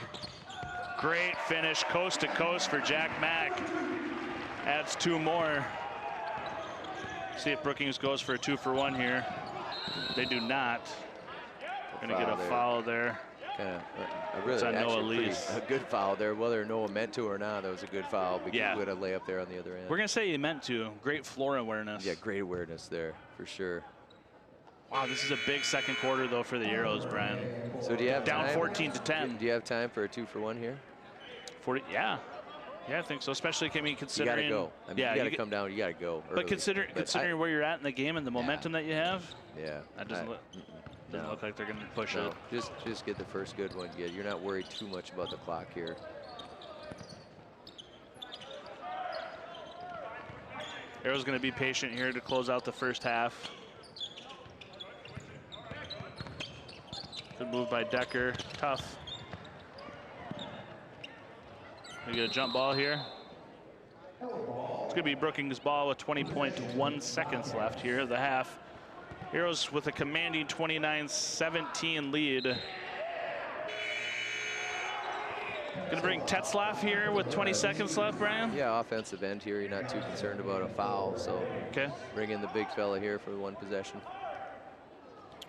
Great finish, coast to coast for Jack Mack. Adds 2 more. See if Brookings goes for a 2-for-1 here. They do not. Gonna get a foul there. Really, a good foul there. Whether Noah meant to or not, that was a good foul because we had a layup there on the other end. We're gonna say he meant to. Great floor awareness. Yeah, great awareness there for sure. Wow, this is a big second quarter though for the Arrows, Brian. So do you have down time? 14 to 10? Do you have time for a 2-for-1 here? 40, yeah, I think so. Especially, considering you gotta go. I mean, you gotta come down. You gotta go. But considering where you're at in the game and the momentum that you have, that doesn't look like they're gonna push it. Just get the first good one. You're not worried too much about the clock here. Arrow's gonna be patient here to close out the first half. Good move by Decker. Tough. We get a jump ball here. It's gonna be Brookings' ball with 20.1 seconds left here of the half. Arrows with a commanding 29-17 lead. Gonna bring Tetzlaff here with 20 seconds left, Brian? Yeah, offensive end here. You're not too concerned about a foul, so bring in the big fella here for 1 possession.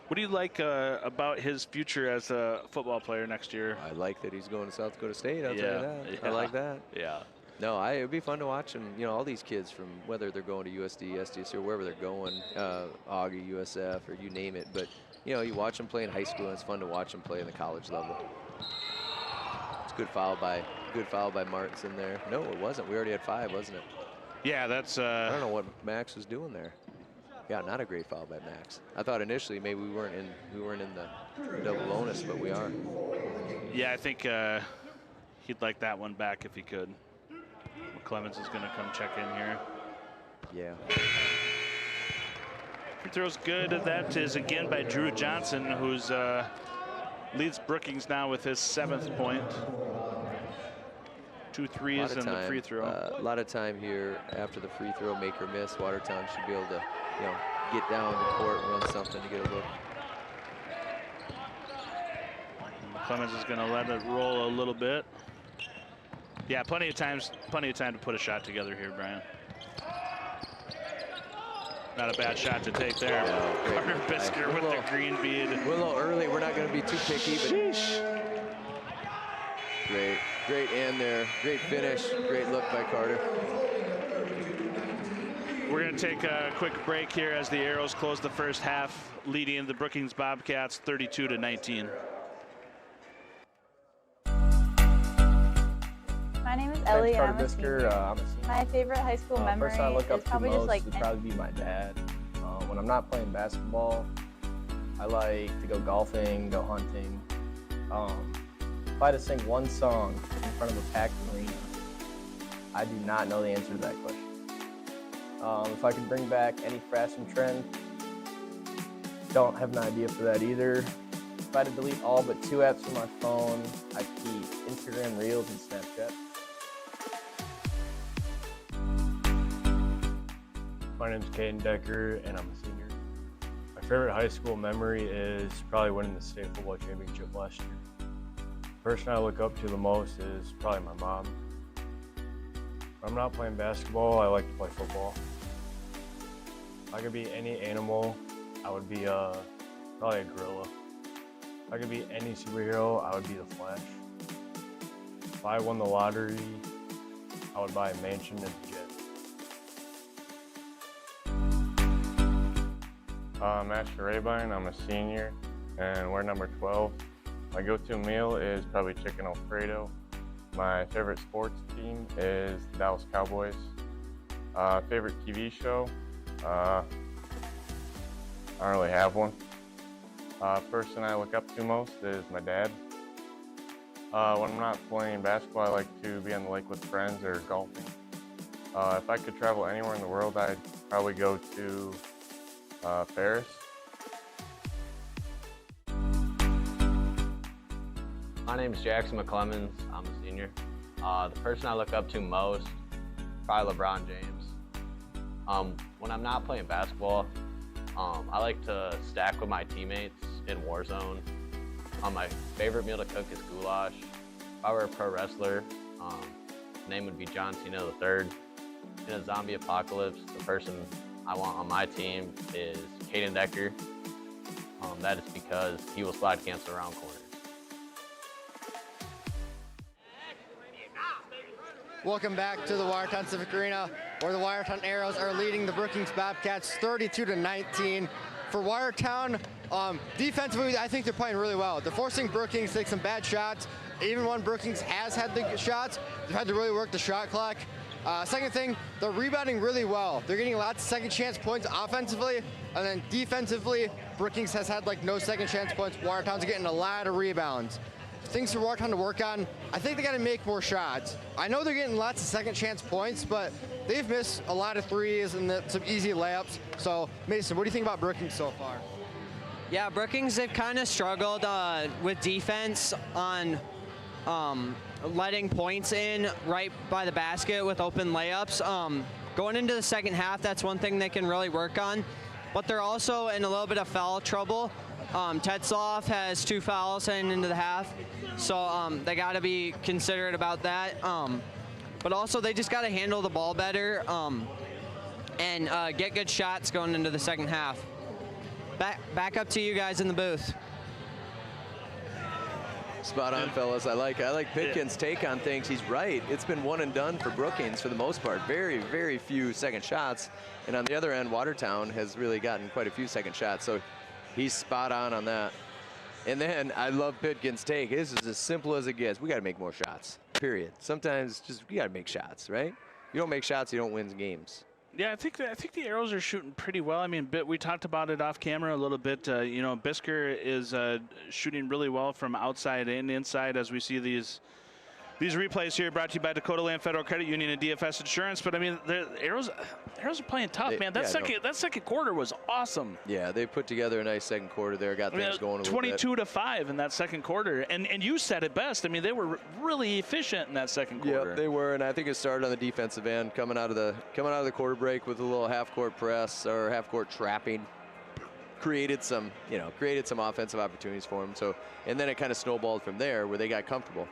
What do you like about his future as a football player next year? I like that he's going to South Dakota State. I'll tell you that. I like that. Yeah. No, it'd be fun to watch him. You know, all these kids from whether they're going to USD, SDC, or wherever they're going, Augie, USF, or you name it. But you know, you watch them play in high school, and it's fun to watch them play in the college level. It's good foul by Martinson there. No, it wasn't. We already had 5, wasn't it? Yeah, that's. I don't know what Max was doing there. Yeah, not a great foul by Max. I thought initially maybe we weren't in the double bonus, but we are. Yeah, I think he'd like that one back if he could. Clemens is going to come check in here. Yeah. Free throw's good. That is again by Drew Johnson, who's leads Brookings now with his 7th point. 2 threes and the free throw. A lot of time here after the free throw, make or miss. Watertown should be able to, get down the court and run something to get a look. Clemens is going to let it roll a little bit. Yeah, plenty of time to put a shot together here, Brian. Not a bad shot to take there. No, Carter Bisker with the green bead. We're a little early. We're not going to be too picky, but great end there. Great finish. Great look by Carter. We're going to take a quick break here as the Arrows close the first half, leading the Brookings Bobcats 32-19. My name is Ellie. I'm a senior. My favorite high school memory person I look up is to probably most just like would probably be my dad. When I'm not playing basketball, I like to go golfing, go hunting. If I had to sing one song in front of a packed arena, I do not know the answer to that question. If I could bring back any fashion trend, don't have an idea for that either. If I had to delete all but 2 apps from my phone, I'd keep Instagram Reels and Snapchat. My name's Caden Decker, and I'm a senior. My favorite high school memory is probably winning the state football championship last year. The person I look up to the most is probably my mom. When I'm not playing basketball, I like to play football. If I could be any animal, I would be probably a gorilla. If I could be any superhero, I would be the Flash. If I won the lottery, I would buy a mansion and a jet. I'm Asher Rabine, I'm a senior, and we're number 12. My go-to meal is probably chicken Alfredo. My favorite sports team is the Dallas Cowboys. Favorite TV show? I don't really have one. Person I look up to most is my dad. When I'm not playing basketball, I like to be on the lake with friends or golfing. If I could travel anywhere in the world, I'd probably go to Paris. My name is Jackson McClemens. I'm a senior. The person I look up to most, probably LeBron James. When I'm not playing basketball, I like to stack with my teammates in Warzone. My favorite meal to cook is goulash. If I were a pro wrestler, name would be John Cena III. In a zombie apocalypse, the person I want on my team is Caden Decker. That is because he will slide cancel around corners. Welcome back to the Watertown Civic Arena, where the Watertown Arrows are leading the Brookings Bobcats 32-19. For Watertown, defensively, I think they're playing really well. They're forcing Brookings to take some bad shots. Even when Brookings has had the shots, they've had to really work the shot clock. Second thing, they're rebounding really well. They're getting lots of second chance points offensively, and then defensively, Brookings has had like no second chance points. Watertown's getting a lot of rebounds. Things for Watertown to work on, I think they got to make more shots. I know they're getting lots of second chance points, but they've missed a lot of threes and some easy layups. So, Mason, what do you think about Brookings so far? Yeah, Brookings, they've kind of struggled with defense on letting points in right by the basket with open layups. Going into the second half, that's one thing they can really work on. But they're also in a little bit of foul trouble. Tetzloff has 2 fouls heading into the half, so they got to be considerate about that. But also, they just got to handle the ball better and get good shots going into the second half. Back up to you guys in the booth. Spot on, fellas. I like Pitkin's take on things. He's right. It's been one and done for Brookings for the most part. Very, very few second shots. And on the other end, Watertown has really gotten quite a few second shots. So he's spot on that. And then I love Pitkin's take. This is as simple as it gets. We got to make more shots, period. Sometimes just we got to make shots, right? You don't make shots, you don't win games. Yeah, I think the Arrows are shooting pretty well. I mean, we talked about it off camera a little bit. You know, Bisker is shooting really well from outside and inside as we see these replays here, brought to you by Dakota Land Federal Credit Union and DFS Insurance. But I mean, the Arrows are playing tough, man. That second quarter was awesome. Yeah, they put together a nice second quarter there, got things going a little bit. 22-5 in that second quarter, and you said it best. I mean, they were really efficient in that second quarter. Yeah, they were, and I think it started on the defensive end, coming out of the quarter break with a little half-court press or half-court trapping. Created some offensive opportunities for them. So, and then it kind of snowballed from there, where they got comfortable.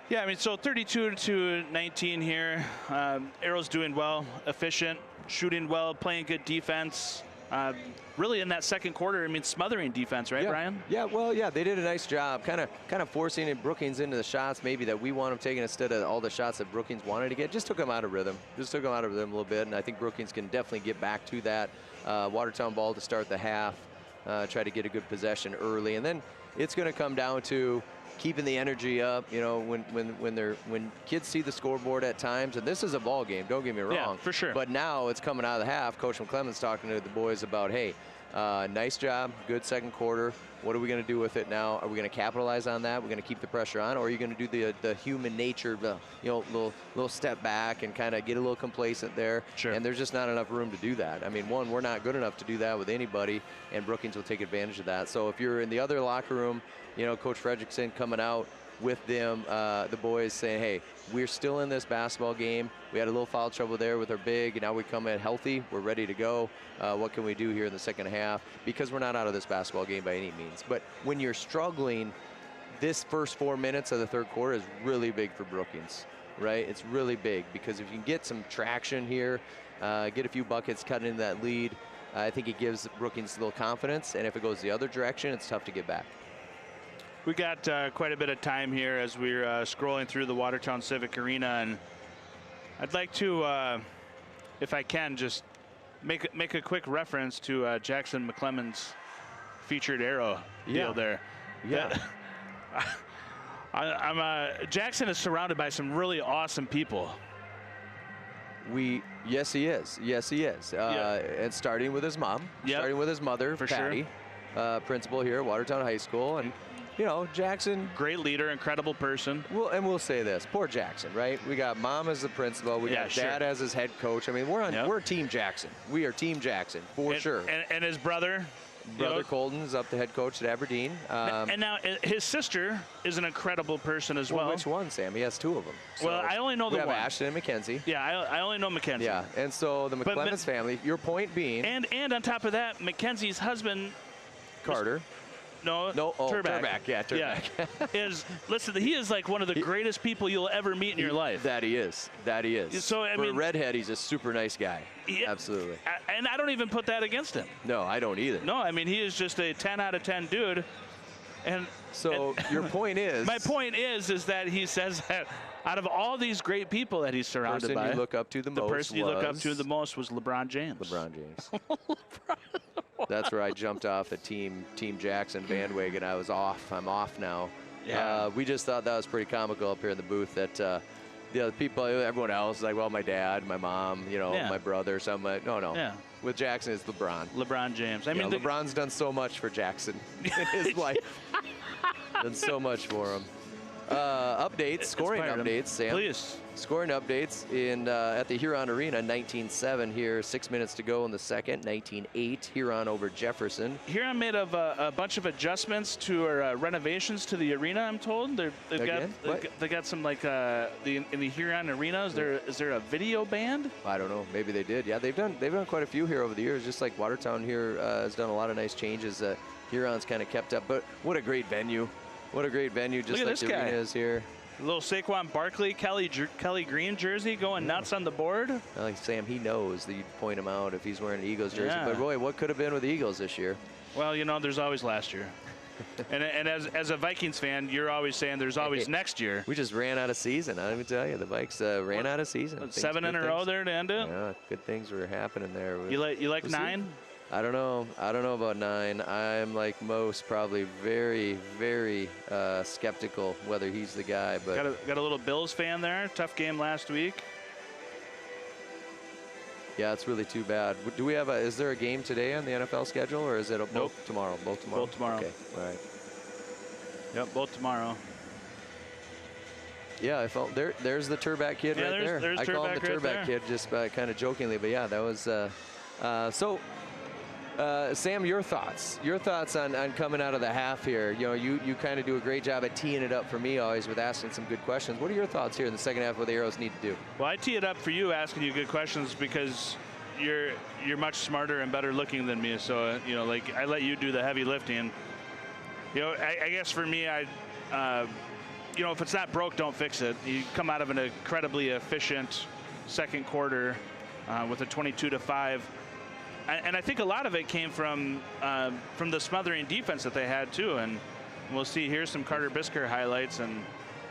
Yeah, I mean, so 32-19 here. Arrows doing well, efficient, shooting well, playing good defense. Really in that second quarter, I mean, smothering defense, right, Brian? Yeah, well, yeah, they did a nice job, kind of forcing Brookings into the shots maybe that we want them taking instead of all the shots that Brookings wanted to get. Just took them out of rhythm. A little bit, and I think Brookings can definitely get back to that. Watertown ball to start the half, try to get a good possession early, and then it's going to come down to keeping the energy up. You know, when kids see the scoreboard at times, and this is a ball game, don't get me wrong. Yeah, for sure. But now it's coming out of the half. Coach McClemens talking to the boys about, hey, nice job, good second quarter. What are we going to do with it now? Are we going to capitalize on that? We're going to keep the pressure on, or are you going to do the human nature, little step back and kind of get a little complacent there? Sure. And there's just not enough room to do that. I mean, one, we're not good enough to do that with anybody, and Brookings will take advantage of that. So if you're in the other locker room, you know, Coach Fredrickson coming out with them, the boys saying, hey, we're still in this basketball game. We had a little foul trouble there with our big, and now we come in healthy. We're ready to go. What can we do here in the second half? Because we're not out of this basketball game by any means. But when you're struggling, this first 4 minutes of the third quarter is really big for Brookings, right? It's really big because if you can get some traction here, get a few buckets, cut into that lead, I think it gives Brookings a little confidence. And if it goes the other direction, it's tough to get back. We got quite a bit of time here as we're scrolling through the Watertown Civic Arena, and I'd like to, if I can, just make a quick reference to Jackson McClemens' featured arrow deal there. Yeah. Jackson is surrounded by some really awesome people. Yes, he is. And starting with his mom, starting with his mother, for Patty, principal here at Watertown High School, and you know, Jackson, great leader, incredible person. We'll say this, poor Jackson, right? We got mom as the principal, we got dad as his head coach. I mean, we're Team Jackson. We are Team Jackson for sure. And his brother Colton's up the head coach at Aberdeen. And now his sister is an incredible person as well. Which one, Sam? He has two of them. So well, I only know the one. We have Ashton and Mackenzie. Yeah, I only know Mackenzie. Yeah, and so the McClemens family, your point being. And on top of that, Mackenzie's husband, Carter. Turback. Listen, he is like one of the greatest people you'll ever meet in your life. That he is. So I mean, for a redhead, he's a super nice guy. Yeah, absolutely. And I don't even put that against him. No, I don't either. No, I mean, he is just a 10 out of 10 dude. And so your point is. My point is that he says that out of all these great people that he's surrounded by, the person you look up to the most was LeBron James. That's where I jumped off a Team Jackson bandwagon. I was off. I'm off now. Yeah. We just thought that was pretty comical up here in the booth that the other people, everyone else is like, well, my dad, my mom, my brother, something like, no. Yeah. With Jackson, it's LeBron James. I mean, LeBron's done so much for Jackson in his life. Done so much for him. Scoring updates, Sam. Please. Scoring updates at the Huron Arena, 19-7 here, 6 minutes to go in the second, 19-8, Huron over Jefferson. Huron made a bunch of adjustments to renovations to the arena, I'm told. They got some like in the Huron Arena. Is there a video band? I don't know. Maybe they did. Yeah, they've done quite a few here over the years. Just like Watertown here has done a lot of nice changes. Huron's kind of kept up. But what a great venue. What a great venue, just like the arena is here. A little Saquon Barkley, Kelly Green jersey going nuts on the board. Like Sam, he knows that you point him out if he's wearing an Eagles jersey. Yeah. But Roy, what could have been with the Eagles this year? Well, there's always last year. and as a Vikings fan, you're always saying there's always next year. We just ran out of season. I don't even tell you. The Vikes ran out of season. 7 in a row there to end it. Yeah, good things were happening there. You like 9? I don't know. I don't know about 9. I'm like most probably very, very skeptical whether he's the guy. But got a little Bills fan there. Tough game last week. yeah, it's really too bad. Do we have is there a game today on the NFL schedule, or is it both tomorrow? Both tomorrow. Both tomorrow. Okay. All right. Yep, both tomorrow. Yeah, I felt there's the Turback kid right there. There's I call him the Turback Turback right kid just kind of jokingly, but yeah, that was Sam, your thoughts on coming out of the half here. You know, you kind of do a great job at teeing it up for me always with asking some good questions. What are your thoughts here in the second half, what the Arrows need to do? Well, I tee it up for you asking you good questions because you're much smarter and better looking than me. So, you know, like I let you do the heavy lifting. You know, I guess for me, you know, if it's not broke, don't fix it. You come out of an incredibly efficient second quarter with a 22-5. And I think a lot of it came from the smothering defense that they had too. And we'll see here some Carter Bisker highlights. And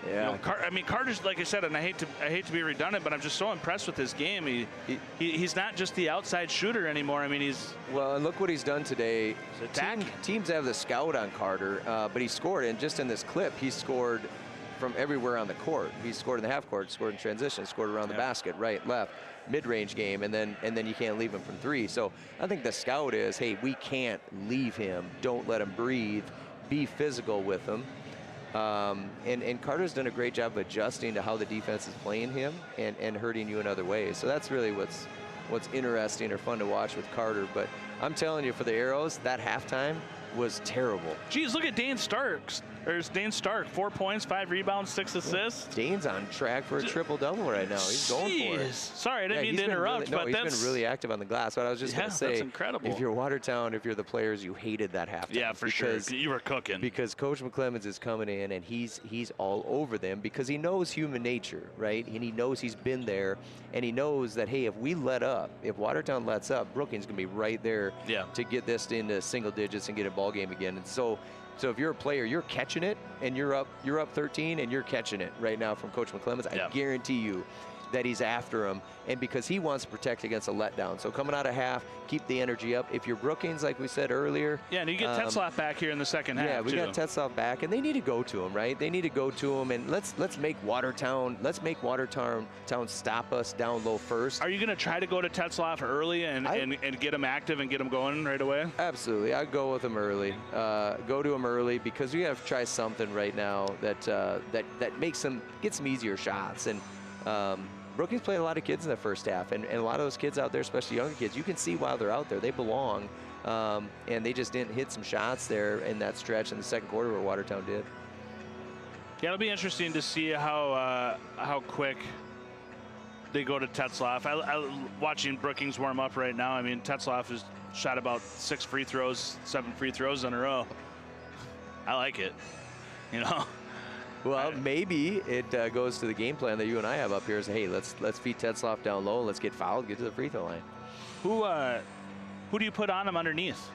yeah, you know, I mean, Carter's, like I said, and I hate to be redundant, but I'm just so impressed with his game. He's not just the outside shooter anymore. I mean, he's well, and look what he's done today. Teams have the scout on Carter, but he scored, and just in this clip, he scored from everywhere on the court. He scored in the half court, scored in transition, scored around the basket, right, left, mid-range game, and then you can't leave him from 3. So I think the scout is, hey, we can't leave him. Don't let him breathe. Be physical with him. And Carter's done a great job of adjusting to how the defense is playing him and hurting you in other ways. So that's really what's interesting or fun to watch with Carter. But I'm telling you, for the Arrows, that halftime was terrible. Geez, look at Dane Stark. There's Dane Stark, 4 points, 5 rebounds, 6 assists. Dane's on track for a triple-double right now. He's going for it. Sorry, I didn't mean to interrupt. Really, he's been really active on the glass. But I was just going to say, that's incredible. If you're Watertown, if you're the players, you hated that halftime. Yeah, for sure. You were cooking. Because Coach McClemens is coming in, and he's all over them because he knows human nature, right? And he knows he's been there, and he knows that, hey, if we let up, if Watertown lets up, Brookings going to be right there to get this into single digits and get a ball game again. And so if you're a player, you're catching it, and you're up 13, and you're catching it right now from Coach McClemens. I guarantee you that he's after him, and because he wants to protect against a letdown. So coming out of half, keep the energy up. If you're Brookings, like we said earlier. Yeah, and you get Tetzlaff back here in the second half. Yeah, we got Tetzlaff back, and they need to go to him, right? They need to go to him, and let's make Watertown stop us down low first. Are you going to try to go to Tetzlaff early and get him active and get him going right away? Absolutely, I'd go with him early. Go to him early because we have to try something right now that makes him get some easier shots. And Brookings played a lot of kids in the first half, and a lot of those kids out there, especially younger kids, you can see while they're out there, they belong, and they just didn't hit some shots there in that stretch in the second quarter where Watertown did. Yeah, it'll be interesting to see how quick they go to Tetzlaff. Watching Brookings warm up right now, I mean, Tetzlaff has shot about 7 free throws in a row. I like it, you know. Well, maybe it goes to the game plan that you and I have up here. Is hey, let's feed Tetzlaff down low. Let's get fouled, get to the free throw line. Who do you put on him underneath?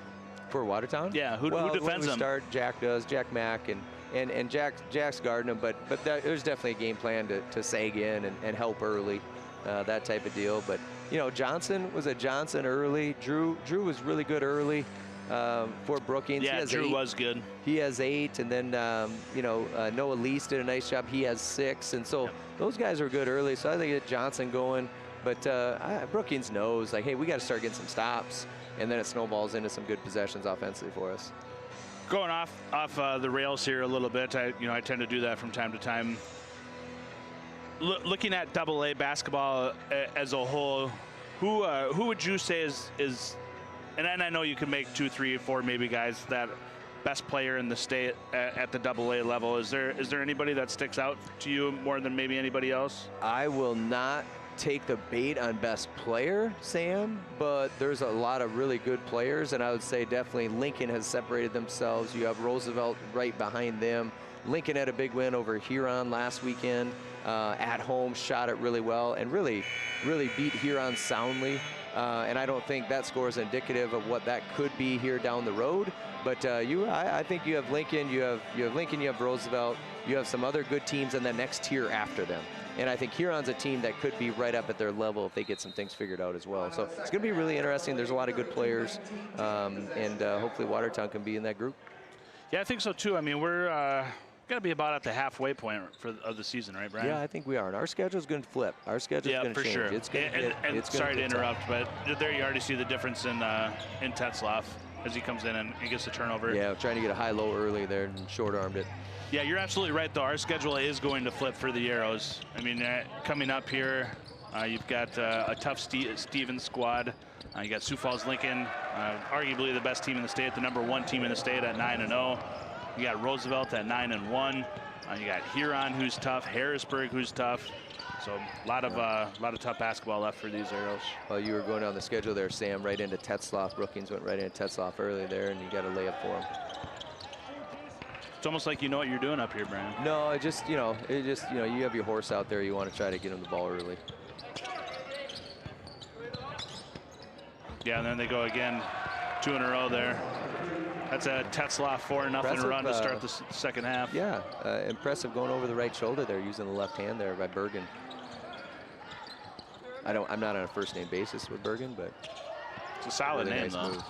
For Watertown? Yeah, who defends him? Start, Jack does. Jack Mack and Jack's guarding him. But there's definitely a game plan to sag in and help early, that type of deal. But you know, Johnson was a Johnson early. Drew was really good early. For Brookings. Yeah, Drew was good. He has 8, and then Noah Lease did a nice job. He has 6, and so those guys are good early. So I think get Johnson going, but Brookings knows like, hey, we got to start getting some stops, and then it snowballs into some good possessions offensively for us. Going off the rails here a little bit. I tend to do that from time to time. Looking at AA basketball as a whole, who would you say is and I know you can make 2, 3, 4 maybe guys that best player in the state at the AA level. Is there anybody that sticks out to you more than maybe anybody else? I will not take the bait on best player, Sam, but there's a lot of really good players, and I would say definitely Lincoln has separated themselves. You have Roosevelt right behind them. Lincoln had a big win over Huron last weekend. At home, shot it really well, and really beat Huron soundly. and I don't think that score is indicative of what that could be here down the road. But I think you have Lincoln, you have Lincoln, you have Roosevelt, you have some other good teams in the next tier after them. And I think Huron's a team that could be right up at their level if they get some things figured out as well. So it's going to be really interesting. There's a lot of good players, and hopefully Watertown can be in that group. Yeah, I think so too. I mean, we're got to be about at the halfway point of the season, right, Brian? Yeah, I think we are. And our schedule's going to flip. Our schedule's going to change. Sure. It's going to sorry to interrupt, but there you already see the difference in Tetzlaff as he comes in and he gets the turnover. Yeah, trying to get a high-low early there and short-armed it. Yeah, you're absolutely right, though. Our schedule is going to flip for the Arrows. I mean, coming up here, you've got a tough Stevens squad. You got Sioux Falls Lincoln, arguably the best team in the state, the #1 team in the state at 9-0. You got Roosevelt at 9-1. You got Huron, who's tough, Harrisburg, who's tough. So a lot of tough basketball left for these Arrows. Well, you were going down the schedule there, Sam, right into Tetzlaff. Brookings went right into Tetzlaff early there, and you got a layup for him. It's almost like you know what you're doing up here, Brian. No, you have your horse out there. You want to try to get him the ball early. Yeah, and then they go again, 2 in a row there. That's a Tetzlaff 4-0 run to start the second half. Yeah, impressive going over the right shoulder there, using the left hand there by Bergen. I'm not on a first name basis with Bergen, but it's a solid really name, nice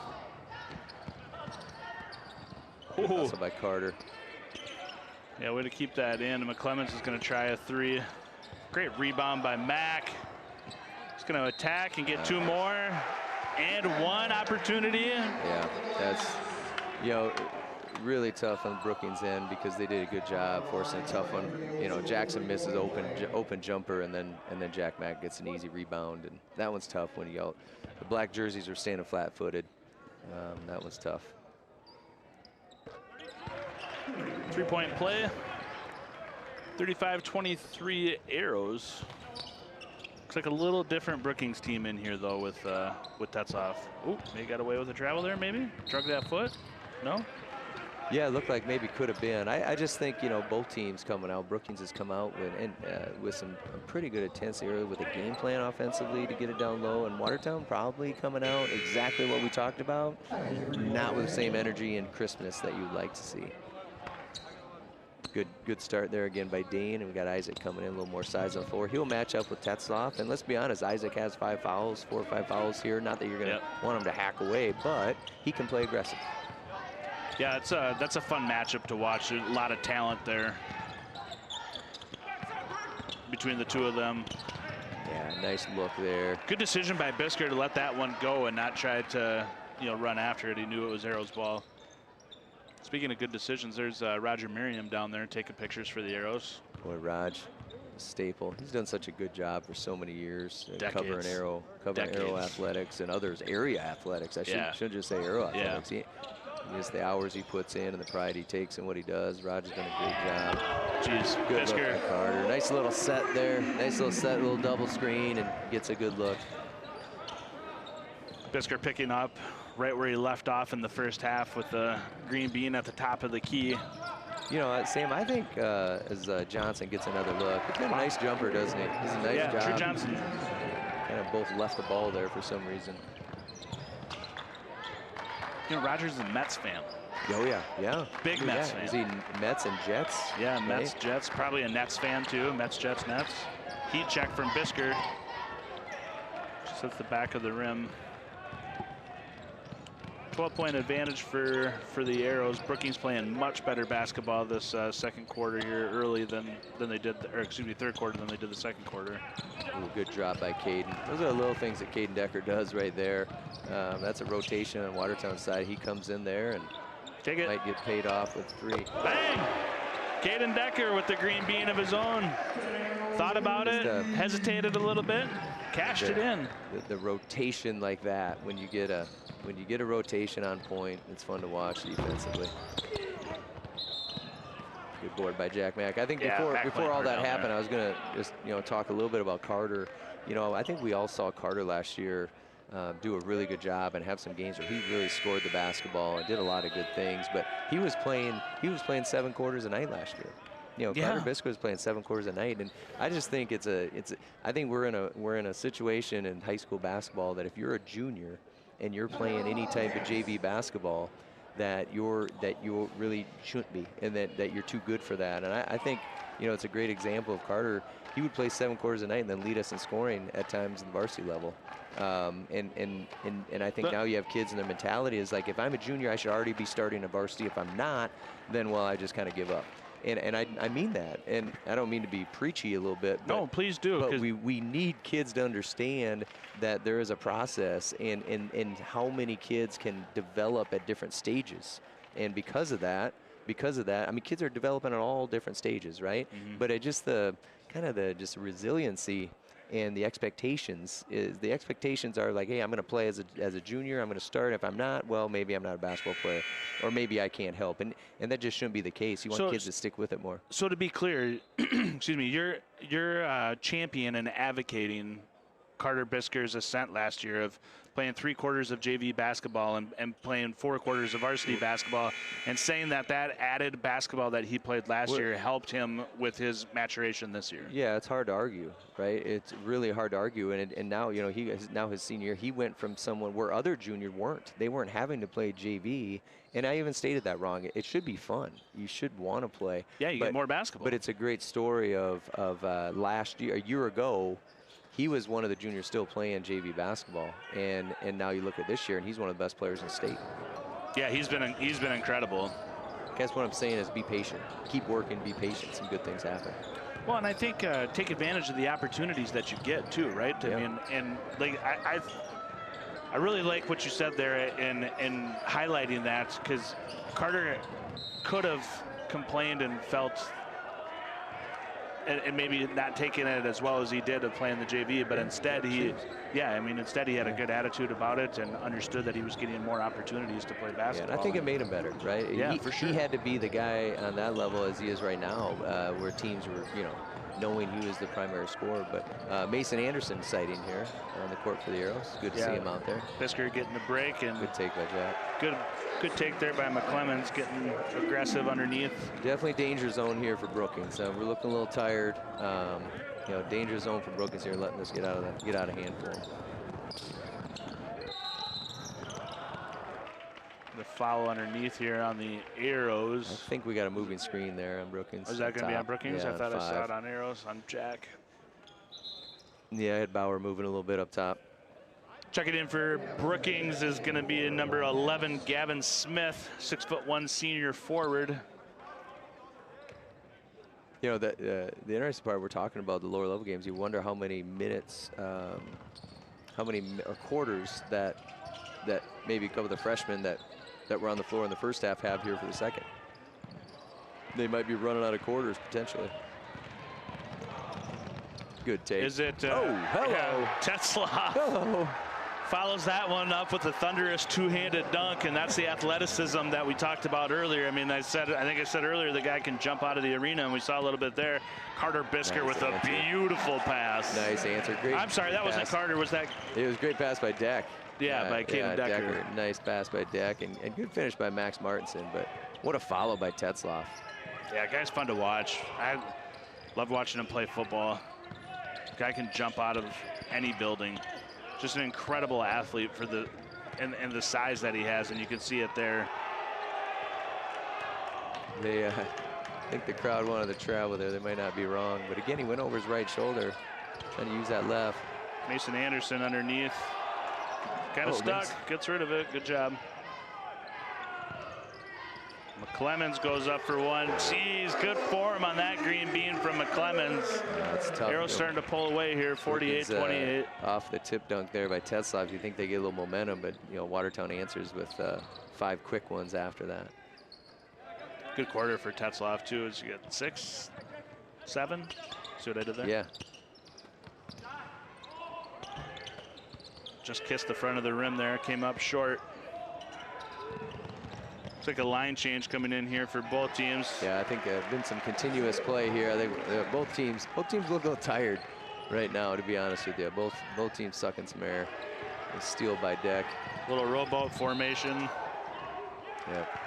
though. Move. Also by Carter. Yeah, way to keep that in. McClemens is going to try a 3. Great rebound by Mack. He's going to attack and get 2 more. And 1 opportunity. Yeah, that's, really tough on Brookings' end because they did a good job forcing a tough one. Jackson misses open jumper, and then Jack Mack gets an easy rebound, and that one's tough when the black jerseys are standing flat-footed. That one's tough. 3-point play. 35-23 Arrows. Looks like a little different Brookings team in here though with Tetzlaff. Ooh, they got away with the travel there maybe? Drug that foot? No? Yeah, it looked like maybe could have been. I just think, both teams coming out. Brookings has come out with some pretty good intensity early with a game plan offensively to get it down low. And Watertown probably coming out exactly what we talked about, not with the same energy and crispness that you'd like to see. Good start there again by Dean, and we got Isaac coming in, a little more size on the floor. He'll match up with Tetzlaff, and let's be honest, Isaac has 4 or 5 fouls here. Not that you're going to want him to hack away, but he can play aggressive. Yeah, that's a fun matchup to watch. There's a lot of talent there between the two of them. Yeah, nice look there. Good decision by Bisker to let that one go and not try to run after it. He knew it was Arrows' ball. Speaking of good decisions, there's Roger Merriam down there taking pictures for the Arrows. Boy, Raj, staple. He's done such a good job for so many years. Decades. Covering Arrow athletics and others, area athletics. I shouldn't just say Arrow athletics. Just the hours he puts in and the pride he takes in what he does. Roger's done a great job. Jeez, good Bisker. Look by Carter. Nice little set there. Nice little set, little double screen, and gets a good look. Bisker picking up right where he left off in the first half with the green bean at the top of the key. Sam, I think as Johnson gets another look, he's got a nice jumper, doesn't he? He's a nice job. Drew Johnson. Kind of both left the ball there for some reason. Roger's a Mets fan. Oh, yeah. Big Mets fan. Is he Mets and Jets? Yeah, Mets, Jets. Probably a Nets fan, too. Mets, Jets, Nets. Heat check from Bisker. Just at the back of the rim. 12-point advantage for the Arrows. Brookings playing much better basketball this second quarter here early than they did, third quarter than they did the second quarter. Ooh, good drop by Caden. Those are the little things that Caden Decker does right there. That's a rotation on Watertown's side. He comes in there and might get paid off with 3. Bang! Caden Decker with the green bean of his own. Thought about it, hesitated a little bit, cashed it in. The rotation like that, when you get a rotation on point, it's fun to watch defensively. Good board by Jack Mack. I think before all that happened, I was gonna just talk a little bit about Carter. I think we all saw Carter last year do a really good job and have some games where he really scored the basketball and did a lot of good things. But he was playing 7 quarters a night last year. You know, Carter Bisco is playing 7 quarters a night, and I just think I think we're in a situation in high school basketball that if you're a junior and you're playing any type of JV basketball, that you really shouldn't be, and that you're too good for that. And I think, you know, it's a great example of Carter. He would play 7 quarters a night and then lead us in scoring at times in the varsity level. And I think now you have kids and their mentality is like, if I'm a junior, I should already be starting a varsity. If I'm not, then, well, I just kind of give up. And I mean that. And I don't mean to be preachy a little bit. But, no, please do. But we need kids to understand that there is a process and how many kids can develop at different stages. And because of that, I mean, kids are developing at all different stages, right? Mm-hmm. But it just the resiliency and the expectations are like, hey, I'm going to play as a junior. I'm going to start. If I'm not, well, maybe I'm not a basketball player, or maybe I can't help. And that just shouldn't be the case. You want kids to stick with it more. So to be clear, excuse me, you're champion and advocating Carter Bisker's ascent last year of playing 3 quarters of JV basketball and playing 4 quarters of varsity basketball, and saying that added basketball that he played last year helped him with his maturation this year. Yeah, it's hard to argue, right? It's really hard to argue. And now, you know, his senior year, he went from someone where other juniors weren't. They weren't having to play JV. And I even stated that wrong. It should be fun. You should want to play. Yeah, you get more basketball. But it's a great story of last year, a year ago. He was one of the juniors still playing JV basketball, and now you look at this year, and he's one of the best players in the state. Yeah, he's been incredible. I guess what I'm saying is be patient, keep working, be patient. Some good things happen. Well, and I think take advantage of the opportunities that you get too, right? Yep. I mean, and like I really like what you said there in highlighting that, because Carter could have complained and felt. And maybe not taking it as well as he did of playing the JV, but instead he had a good attitude about it and understood that he was getting more opportunities to play basketball. Yeah, and I think it made him better, right? Yeah, for sure. He had to be the guy on that level as he is right now, where teams were, you know, knowing he was the primary scorer. But Mason Anderson sighting here on the court for the Arrows. Good to see him out there. Bisker getting the break, and good take by Jack. Good take there by McClemens, getting aggressive underneath. Definitely danger zone here for Brookings. We're looking a little tired. You know, danger zone for Brookings here, letting this get out of hand for them. The foul underneath here on the Arrows. I think we got a moving screen there on Brookings. Is that going to be on Brookings? Yeah, I thought I saw it on Arrows, on Jack. Yeah, I had Bauer moving a little bit up top. Checking in for Brookings is going to be number 11, Gavin Smith, 6'1" senior forward. You know, the interesting part, we're talking about the lower level games. You wonder how many minutes, or quarters that maybe a couple of the freshmen that were on the floor in the first half have here for the second. They might be running out of quarters potentially. Good take. Is it? Oh, hello. Yeah, Tetzlaff. Hello. Follows that one up with a thunderous two-handed dunk, and that's the athleticism that we talked about earlier. I mean, I think I said earlier the guy can jump out of the arena, and we saw a little bit there. Carter Bisker with a beautiful pass. Nice answer. Great. I'm sorry, that wasn't Carter. Was that? It was a great pass by Deck. Yeah, by Caden Decker. Nice pass by Deck, and good finish by Max Martinson. But what a follow by Tetzlaff. Yeah, guy's fun to watch. I love watching him play football. Guy can jump out of any building. Just an incredible athlete for the and the size that he has, and you can see it there. They, I think the crowd wanted to travel there. They might not be wrong, but again, he went over his right shoulder, trying to use that left. Mason Anderson underneath, kind of stuck. Gets rid of it. Good job. McClemens goes up for one. Jeez, good form on that green bean from McClemens. That's tough. Arrow's starting to pull away here, 48-28. Off the tip dunk there by Tetzlaff. You think they get a little momentum, but you know, Watertown answers with 5 quick ones after that. Good quarter for Tetzlaff too. As you get 6, 7. See what I did there? Yeah. Just kissed the front of the rim there. Came up short. Looks like a line change coming in here for both teams. Yeah, I think been some continuous play here. I think both teams look a little tired right now, to be honest with you. Both teams sucking some air. A steal by Deck. Little rowboat formation. Yep.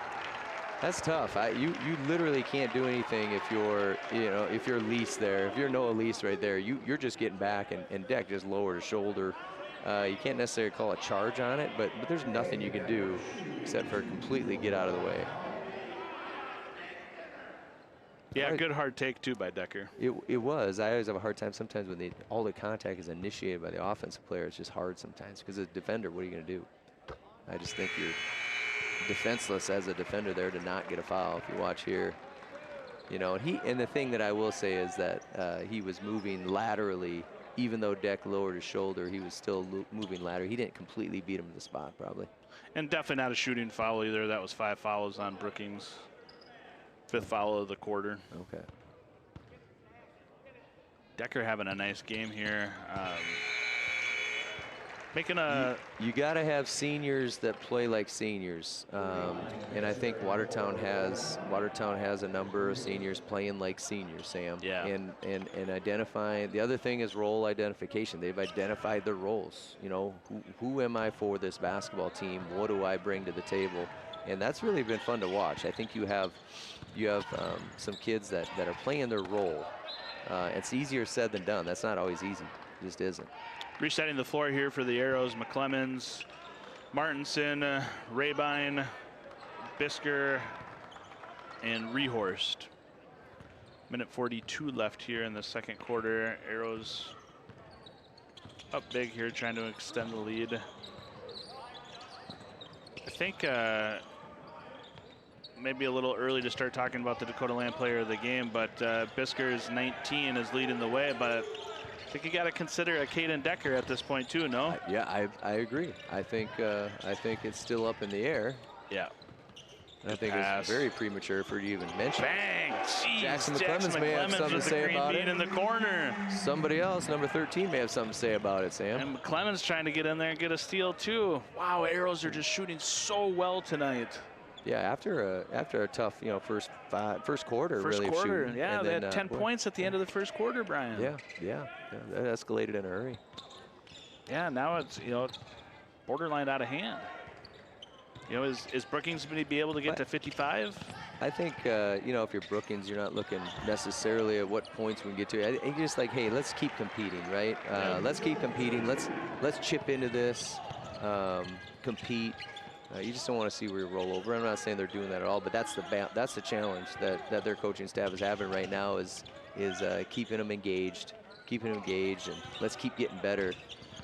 That's tough. You literally can't do anything if you're, if you're Lease there. If you're Noah Lease right there, you're just getting back, and Deck just lowered his shoulder. You can't necessarily call a charge on it, but there's nothing you can do except for completely get out of the way. Yeah, good hard take too by Decker. It was. I always have a hard time sometimes when all the contact is initiated by the offensive player. It's just hard sometimes because as a defender, what are you going to do? I just think you're defenseless as a defender there to not get a foul. If you watch here, and the thing that I will say is that he was moving laterally. Even though Deck lowered his shoulder, he was still moving laterally. He didn't completely beat him to the spot, probably. And definitely not a shooting foul either. That was 5 fouls on Brookings. 5th foul of the quarter. Okay. Decker having a nice game here. Making a. You got to have seniors that play like seniors, and I think Watertown has a number of seniors playing like seniors, Sam. Yeah. And identifying. The other thing is role identification. They've identified their roles. Who am I for this basketball team? What do I bring to the table? And that's really been fun to watch. I think you have some kids that are playing their role. It's easier said than done. That's not always easy. It just isn't. Resetting the floor here for the Arrows. McClemens, Martinson, Rabine, Bisker, and Rehorst. Minute 42 left here in the second quarter. Arrows up big here, trying to extend the lead. I think maybe a little early to start talking about the Dakota Land player of the game, but Bisker's 19 is leading the way, but I think you got to consider a Caden Decker at this point too, no? Yeah, I agree. I think it's still up in the air. Yeah. And I think it's very premature for you to even mention. Bang! Jeez, Jackson McClemens may have something to say about it. In the corner. Somebody else, number 13, may have something to say about it, Sam. And McClemens trying to get in there and get a steal too. Wow, Arrows are just shooting so well tonight. Yeah, after a tough, first quarter. First really quarter, shooting. yeah, they had 10 points at the end of the first quarter, Brian. Yeah, that escalated in a hurry. Yeah, now it's borderline out of hand. Is Brookings going to be able to get to 55? I think if you're Brookings, you're not looking necessarily at what points we can get to. I think you're just like, hey, let's keep competing, right? Let's keep competing. Let's chip into this, compete. You just don't want to see where you roll over. I'm not saying they're doing that at all, but that's the challenge that their coaching staff is having right now is keeping them engaged, and let's keep getting better,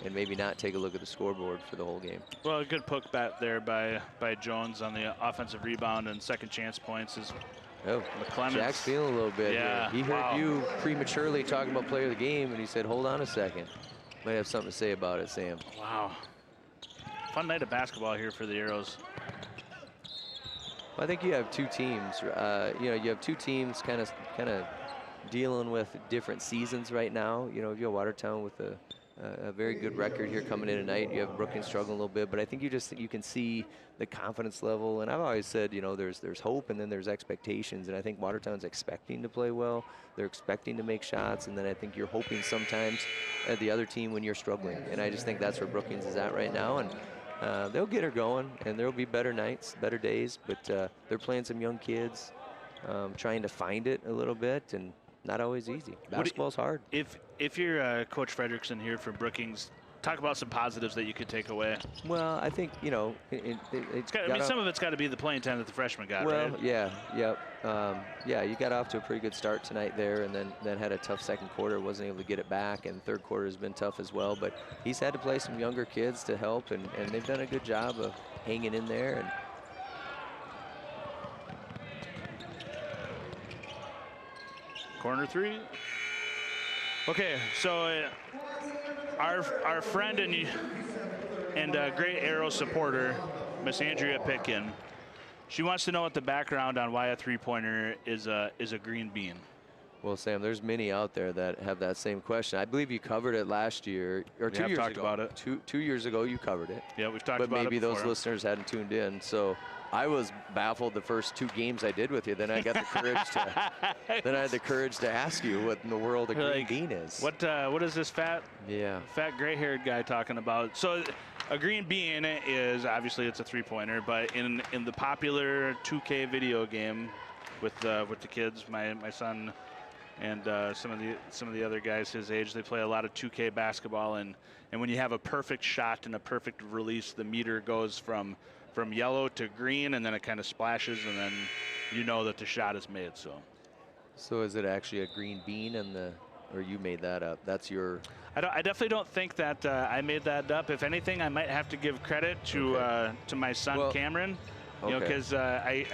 and maybe not take a look at the scoreboard for the whole game. Well, a good poke back there by Jones on the offensive rebound and second chance points is McClemens. Jack's feeling a little bit. Yeah, He heard you prematurely talking about player of the game, and he said, hold on a second. Might have something to say about it, Sam. Wow. Fun night of basketball here for the Arrows. Well, I think you have two teams. You have two teams kind of dealing with different seasons right now. You have Watertown with a very good record here coming in tonight. You have Brookings struggling a little bit, but I think you can see the confidence level. And I've always said, there's hope and then there's expectations. And I think Watertown's expecting to play well. They're expecting to make shots, and then I think you're hoping sometimes at the other team when you're struggling. And I just think that's where Brookings is at right now. And they'll get her going, and there'll be better nights, better days, but they're playing some young kids, trying to find it a little bit, and not always easy. Basketball's hard. If you're Coach Fredrickson here from Brookings, talk about some positives that you could take away. Well, I think, some of it's got to be the playing time that the freshmen got, well, right? You got off to a pretty good start tonight there, and then had a tough second quarter, wasn't able to get it back, and third quarter has been tough as well, but he's had to play some younger kids to help, and they've done a good job of hanging in there. And corner three. Okay, so our friend and great Arrow supporter, Miss Andrea Pitkin, she wants to know what the background on why a three-pointer is a green bean. Well, Sam, there's many out there that have that same question. I believe you covered it last year, or 2 years ago. Talked about it. Two years ago, you covered it. Yeah, we've talked about it But maybe before. those listeners hadn't tuned in. So I was baffled the first 2 games I did with you. Then I got the courage to. Then I had the courage to ask you what in the world a green bean is. What is this fat gray-haired guy talking about? So A green bean is obviously it's a three-pointer, but in the popular 2K video game with the kids, my son and some of the other guys his age, they play a lot of 2K basketball, and when you have a perfect shot and a perfect release, the meter goes from yellow to green, and then it kind of splashes, and then you know that the shot is made. So is it actually a green bean or you made that up? That's your. I definitely don't think that I made that up. If anything, I might have to give credit to my son Cameron, you know, because I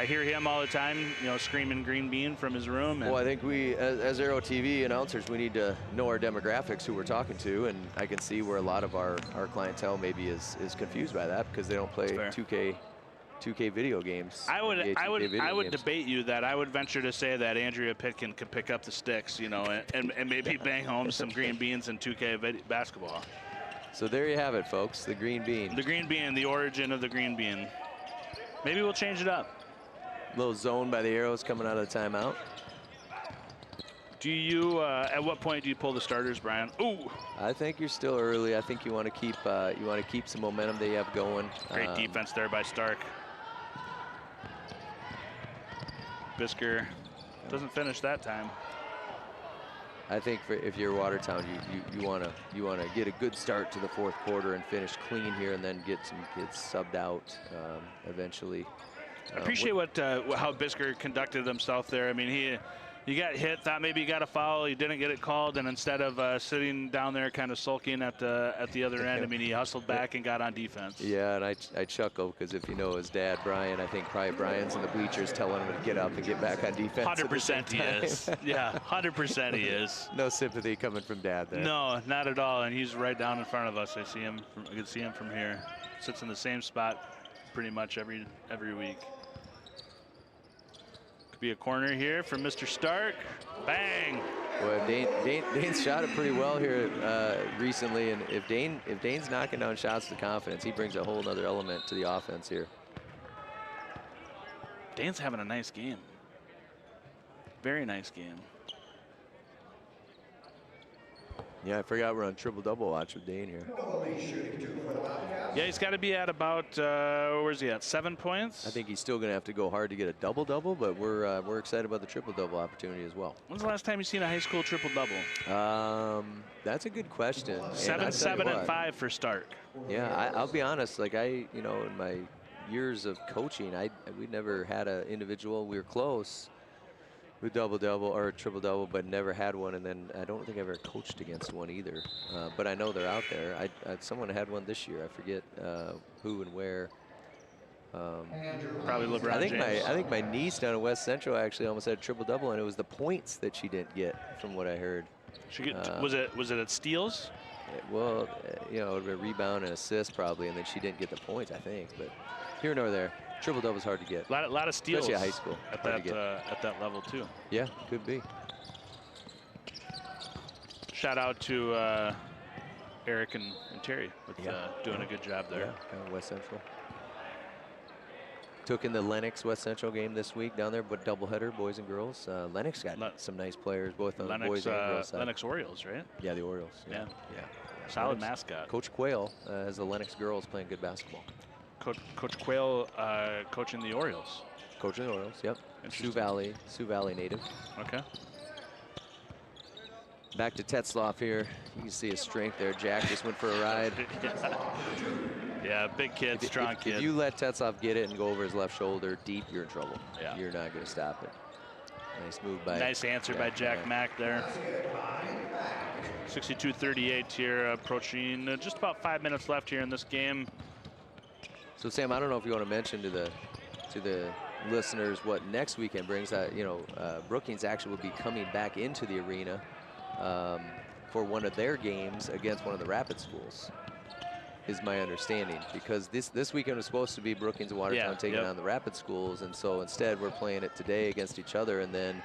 hear him all the time, you know, screaming green bean from his room. And well, I think we, as Aero TV announcers, we need to know our demographics, who we're talking to, and I can see where a lot of our clientele maybe is confused by that because they don't play 2K video games. I would debate you that I would venture to say that Andrea Pitkin could pick up the sticks, you know, and maybe bang home some green beans in 2K basketball. So there you have it, folks, the green bean. The green bean, the origin of the green bean. Maybe we'll change it up. Little zone by the Arrows coming out of the timeout. Do you, at what point do you pull the starters, Brian? Ooh. I think you're still early. I think you want to keep some momentum that you have going. Great defense there by Stark. Bisker doesn't finish that time. I think if you're Watertown, you want to get a good start to the fourth quarter and finish clean here, and then get some kids subbed out eventually. I appreciate how Bisker conducted himself there. I mean, he got hit, thought maybe he got a foul, he didn't get it called, and instead of sitting down there kind of sulking at the other end, I mean, he hustled back and got on defense. Yeah, and I chuckle because if you know his dad, Brian, I think probably Brian's in the bleachers telling him to get up and get back on defense. 100% he is. Yeah, 100% he is. No sympathy coming from Dad there. No, not at all, and he's right down in front of us. I can see him from here. Sits in the same spot pretty much every week. Be a corner here from Mr. Stark. Bang! Well, Dane's shot it pretty well here recently, and if Dane's knocking down shots with confidence, he brings a whole nother element to the offense here. Dane's having a nice game. Very nice game. Yeah, I forgot we're on triple-double watch with Dane here. Yeah, he's got to be at about, where's he at, 7 points? I think he's still going to have to go hard to get a double-double, but we're excited about the triple-double opportunity as well. When's the last time you've seen a high school triple-double? That's a good7, 7, and 5 for Stark. Yeah, I'll be honest, like in my years of coaching, we never had an individual. We were close with double-double or triple-double, but never had one, and then I don't think I ever coached against one either. But I know they're out there. Someone had one this year. I forget who and where. Probably LeBron James. I think my niece down in West Central actually almost had a triple-double, and it was the points that she didn't get, from what I heard. Was it at steals? Well, you know, it would be a rebound and assist probably, and then she didn't get the points, I think. But here nor there. Triple-double is hard to get. A lot of steals. Especially at high school. At that level, too. Yeah, could be. Shout out to Eric and Terry with doing a good job there. Yeah, West Central. Took in the Lennox West Central game this week down there, but doubleheader, boys and girls. Lennox got some nice players, both on the boys and girls side. Lennox Orioles, right? Yeah, the Orioles. Yeah. Solid mascot. Coach Quayle has the Lennox girls playing good basketball. Coach Quayle coaching the Orioles. Coaching the Orioles, yep. Sioux Valley native. Okay. Back to Tetzloff here. You can see his strength there. Jack just went for a ride. Yeah, big kid, strong kid. If you let Tetzloff get it and go over his left shoulder deep, you're in trouble. Yeah. You're not going to stop it. Nice move by. Nice answer by Jack Mack there. 62-38 here, approaching just about 5 minutes left here in this game. So Sam, I don't know if you want to mention to the listeners what next weekend brings. Brookings actually will be coming back into the arena for one of their games against one of the Rapid schools, is my understanding. Because this weekend was supposed to be Brookings and Watertown taking on the Rapid schools, and so instead we're playing it today against each other, and then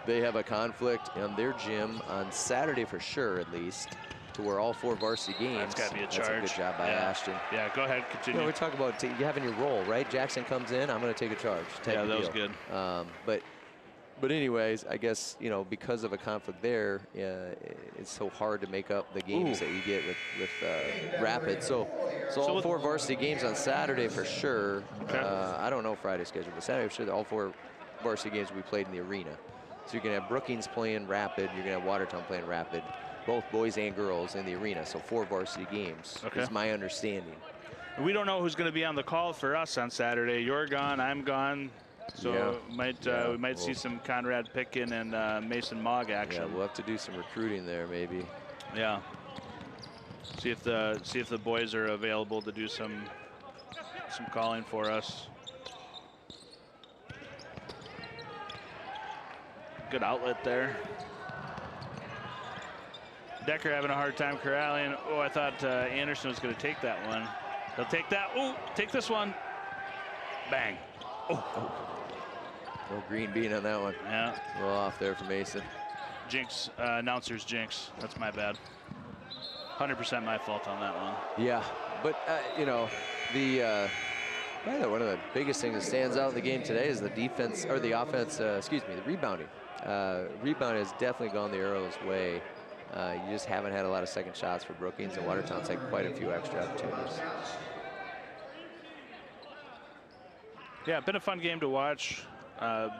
they have a conflict in their gym on Saturday for sure, at least, to where all 4 varsity games. That's got to be a charge. That's a good job by Ashton. Yeah, go ahead, continue. You know, we talk about you having your role, right? Jackson comes in, I'm going to take a charge. Yeah, that was good. But But anyways, I guess, you know, because of a conflict there, it's so hard to make up the games that you get with Rapid. So all 4 varsity games on Saturday for sure. Okay. I don't know Friday's schedule, but Saturday for sure, all 4 varsity games will be played in the arena. So you're going to have Brookings playing Rapid. You're going to have Watertown playing Rapid, both boys and girls in the arena. So 4 varsity games is my understanding. We don't know who's going to be on the call for us on Saturday. You're gone, I'm gone. So we might see some Conrad Pickin and Mason Mogg action. Yeah, we'll have to do some recruiting there maybe. Yeah. See if the boys are available to do some calling for us. Good outlet there. Decker having a hard time corralling. Oh, I thought Anderson was going to take that one. He'll take that. Oh, take this one. Bang. Oh. No green bean on that one. Yeah. A little off there for Mason. Jinx, announcer's jinx. That's my bad. 100% my fault on that one. Yeah, but you know, probably one of the biggest things that stands out in the game today is the defense, or the offense, excuse me, the rebounding. Rebound has definitely gone the Arrows' way. You just haven't had a lot of second shots for Brookings, and Watertown's had quite a few extra opportunities. Yeah, been a fun game to watch. A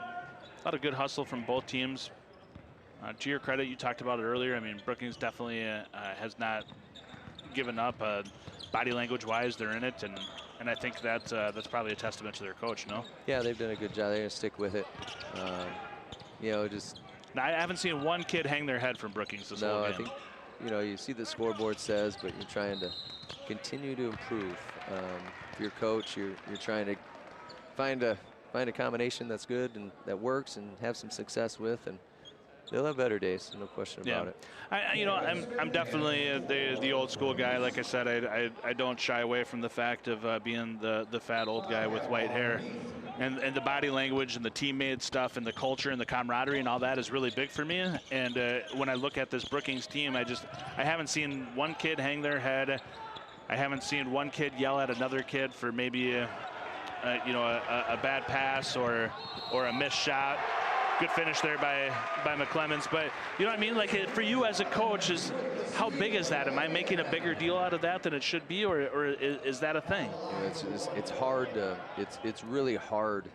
lot of good hustle from both teams. To your credit, you talked about it earlier. I mean, Brookings definitely has not given up. Body language-wise, they're in it, and I think that's probably a testament to their coach. No? Yeah, they've done a good job. They're gonna stick with it. You know, just. Now, I haven't seen one kid hang their head from Brookings this whole game. I think, you know, you see the scoreboard says, but you're trying to continue to improve. If you're a coach, you're trying to find a combination that's good and that works and have some success with, and they'll have better days, no question about it. I'm definitely the old school guy. Like I said, I don't shy away from the fact of being the fat old guy with white hair, and the body language and the teammate stuff and the culture and the camaraderie and all that is really big for me. And when I look at this Brookings team, I haven't seen one kid hang their head. I haven't seen one kid yell at another kid for maybe a bad pass or a missed shot. Good finish there by McClemens, but you know what I mean? Like, for you as a coach, how big is that? Am I making a bigger deal out of that than it should be, or is that a thing? You know, it's hard. It's really hard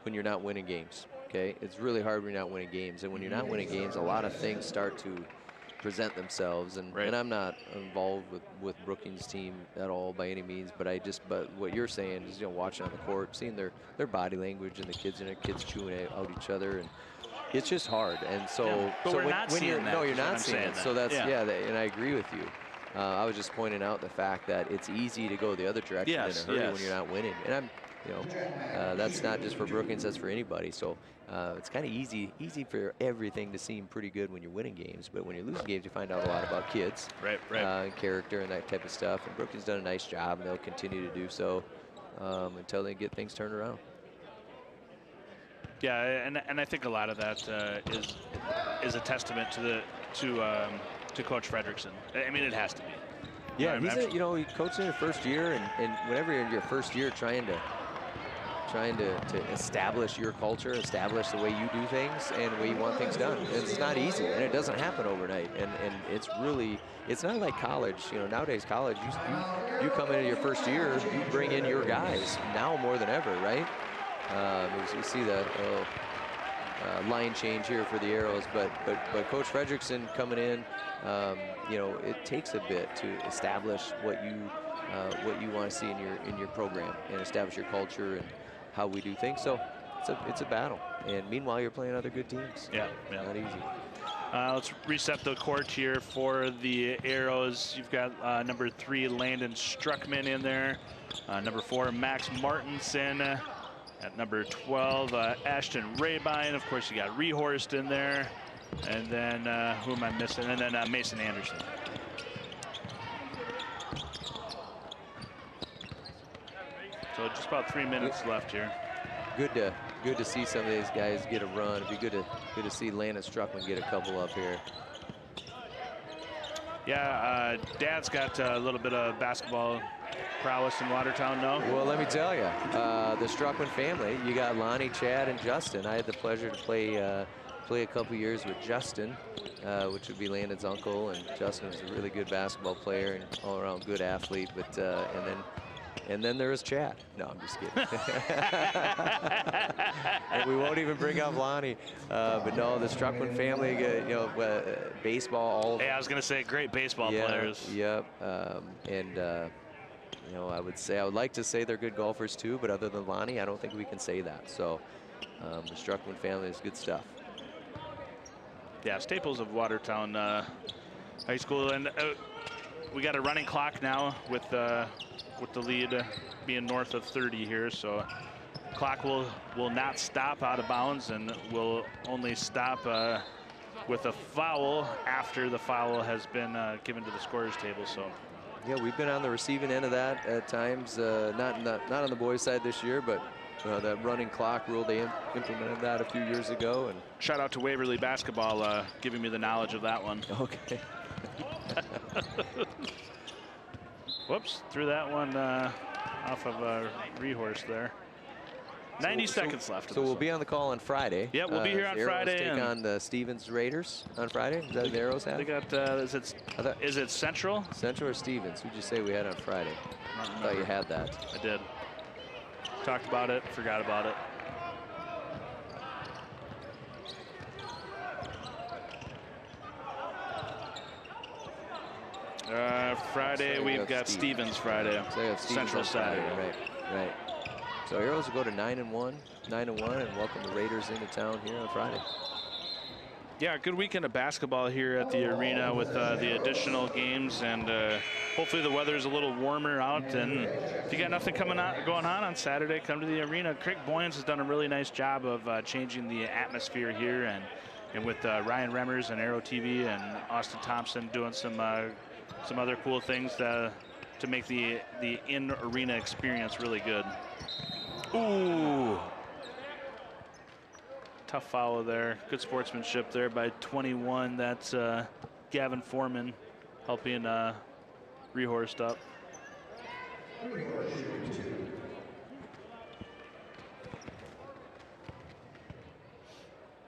when you're not winning games. Okay, it's really hard when you're not winning games, and when you're not winning games, a lot of things start to present themselves. And I'm not involved with Brookings' team at all by any means, but what you're saying is, you know, watching on the court, seeing their body language and the kids chewing out each other, and it's just hard. And so, but we're not seeing that. No, you're not seeing it. So that's and I agree with you. I was just pointing out the fact that it's easy to go the other direction in a hurry when you're not winning. And that's not just for Brookings, that's for anybody. So it's kind of easy for everything to seem pretty good when you're winning games, but when you're losing games, you find out a lot about kids, and character and that type of stuff. And Brookings done a nice job, and they'll continue to do so until they get things turned around. Yeah, and I think a lot of that is a testament to Coach Fredrickson. I mean, it has to be. Yeah, he coached in your first year, and whenever you're in your first year trying to establish your culture, establish the way you do things and the way you want things done. And it's not easy, and it doesn't happen overnight. And it's not like college. You know, nowadays college, you come into your first year, you bring in your guys now more than ever, right? We see the line change here for the Arrows, but Coach Fredrickson coming in, you know, it takes a bit to establish what you want to see in your program and establish your culture and how we do things. So it's a battle, and meanwhile you're playing other good teams. Yeah. Not easy. Let's reset the court here for the Arrows. You've got number 3 Landon Struckman in there, number 4 Max Martinson, at number 12 Ashton Rabine. Of course, you got Rehorst in there, and then who am I missing? And then Mason Anderson. So just about 3 minutes left here. Good to see some of these guys get a run. It'd be good to see Landon Struckman get a couple up here. Yeah, Dad's got a little bit of basketball prowess in Watertown? No. Well, let me tell you, the Struckman family. You got Lonnie, Chad, and Justin. I had the pleasure to play a couple years with Justin, which would be Landon's uncle, and Justin was a really good basketball player and all-around good athlete. But and then there was Chad. No, I'm just kidding. And we won't even bring up Lonnie. But no, the Struckman family, baseball, all of them. Yeah, I was going to say great baseball players. Yep. I would like to say they're good golfers too, but other than Lonnie, I don't think we can say that. So the Struckman family is good stuff. Yeah, staples of Watertown High School, and we got a running clock now with the lead being north of 30 here. So clock will not stop out of bounds, and will only stop with a foul after the foul has been given to the scorer's table. So. Yeah, we've been on the receiving end of that at times. Not on the boys' side this year, but that running clock rule, they implemented that a few years ago. And shout out to Waverly basketball giving me the knowledge of that one. Okay. Whoops, threw that one off of Rehorse there. 90 seconds left. So we'll be on the call on Friday. Yeah, we'll be here on Friday. Take on the Stevens Raiders on Friday. Is that the Arrows have? They got, is it Central? Central or Stevens? Who'd you say we had on Friday? I thought you had that. I did. Talked about it, forgot about it. Friday, we've got Stevens Friday. So Central Saturday. Right. So Arrows will go to 9-1, and welcome the Raiders into town here on Friday. Yeah, good weekend of basketball here at the arena with the additional games, and hopefully the weather's a little warmer out. And if you got nothing going on Saturday, come to the arena. Craig Boyens has done a really nice job of changing the atmosphere here, and with Ryan Remmers and Arrow TV and Austin Thompson doing some other cool things to make the in-arena experience really good. Ooh. Tough foul there. Good sportsmanship there by 21. That's Gavin Foreman helping Rehorst up.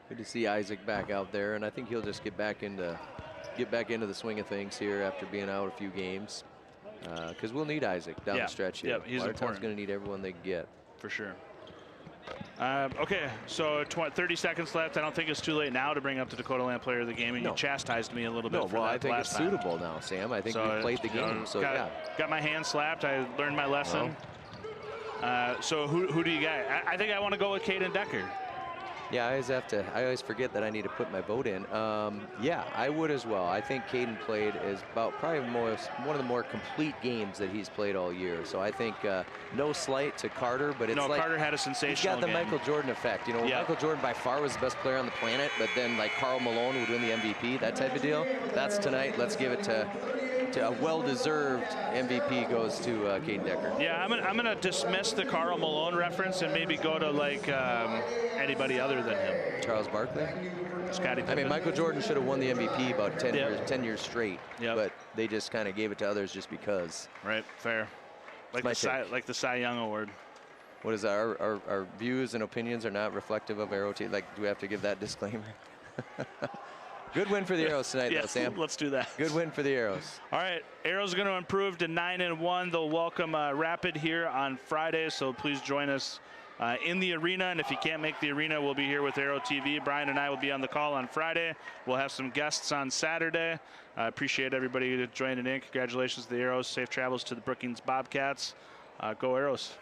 Good to see Isaac back out there, and I think he'll just get back into the swing of things here after being out a few games. Because we'll need Isaac down the stretch here. Yeah, he's important. Going to need everyone they can get. For sure. Okay, so 30 seconds left. I don't think it's too late now to bring up the Dakota Land Player of the Game, and you chastised me a little bit for that. Well, I think it's last time. suitable now, Sam. I think we played the game, so got my hand slapped. I learned my lesson. So who do you got? I think I want to go with Caden Decker. Yeah, I always forget that I need to put my vote in. Yeah, I would as well. I think Caden played probably one of the more complete games that he's played all year. So I think no slight to Carter, but it's like Carter had a sensational He's got the game. Michael Jordan effect. Michael Jordan by far was the best player on the planet, but then like Karl Malone would win the MVP, that type of deal. That's tonight. Let's give it to a well-deserved MVP goes to Caden Decker. Yeah, I'm gonna dismiss the Karl Malone reference and maybe go to like anybody other than him. Charles Barkley? Scottie Pippen. I mean, Michael Jordan should have won the MVP about 10 years straight, Yep. but they just kind of gave it to others just because. Right, fair. Like the Cy Young Award. What is that? Our views and opinions are not reflective of Arrow team. Like, do we have to give that disclaimer? Good win for the Arrows tonight, though, Sam. Let's do that. Good win for the Arrows. All right, Arrows are going to improve to 9-1. They'll welcome Rapid here on Friday, so please join us in the arena. And if you can't make the arena, we'll be here with Arrow TV. Brian and I will be on the call on Friday. We'll have some guests on Saturday. I appreciate everybody joining in. Congratulations to the Arrows. Safe travels to the Brookings Bobcats. Go Arrows.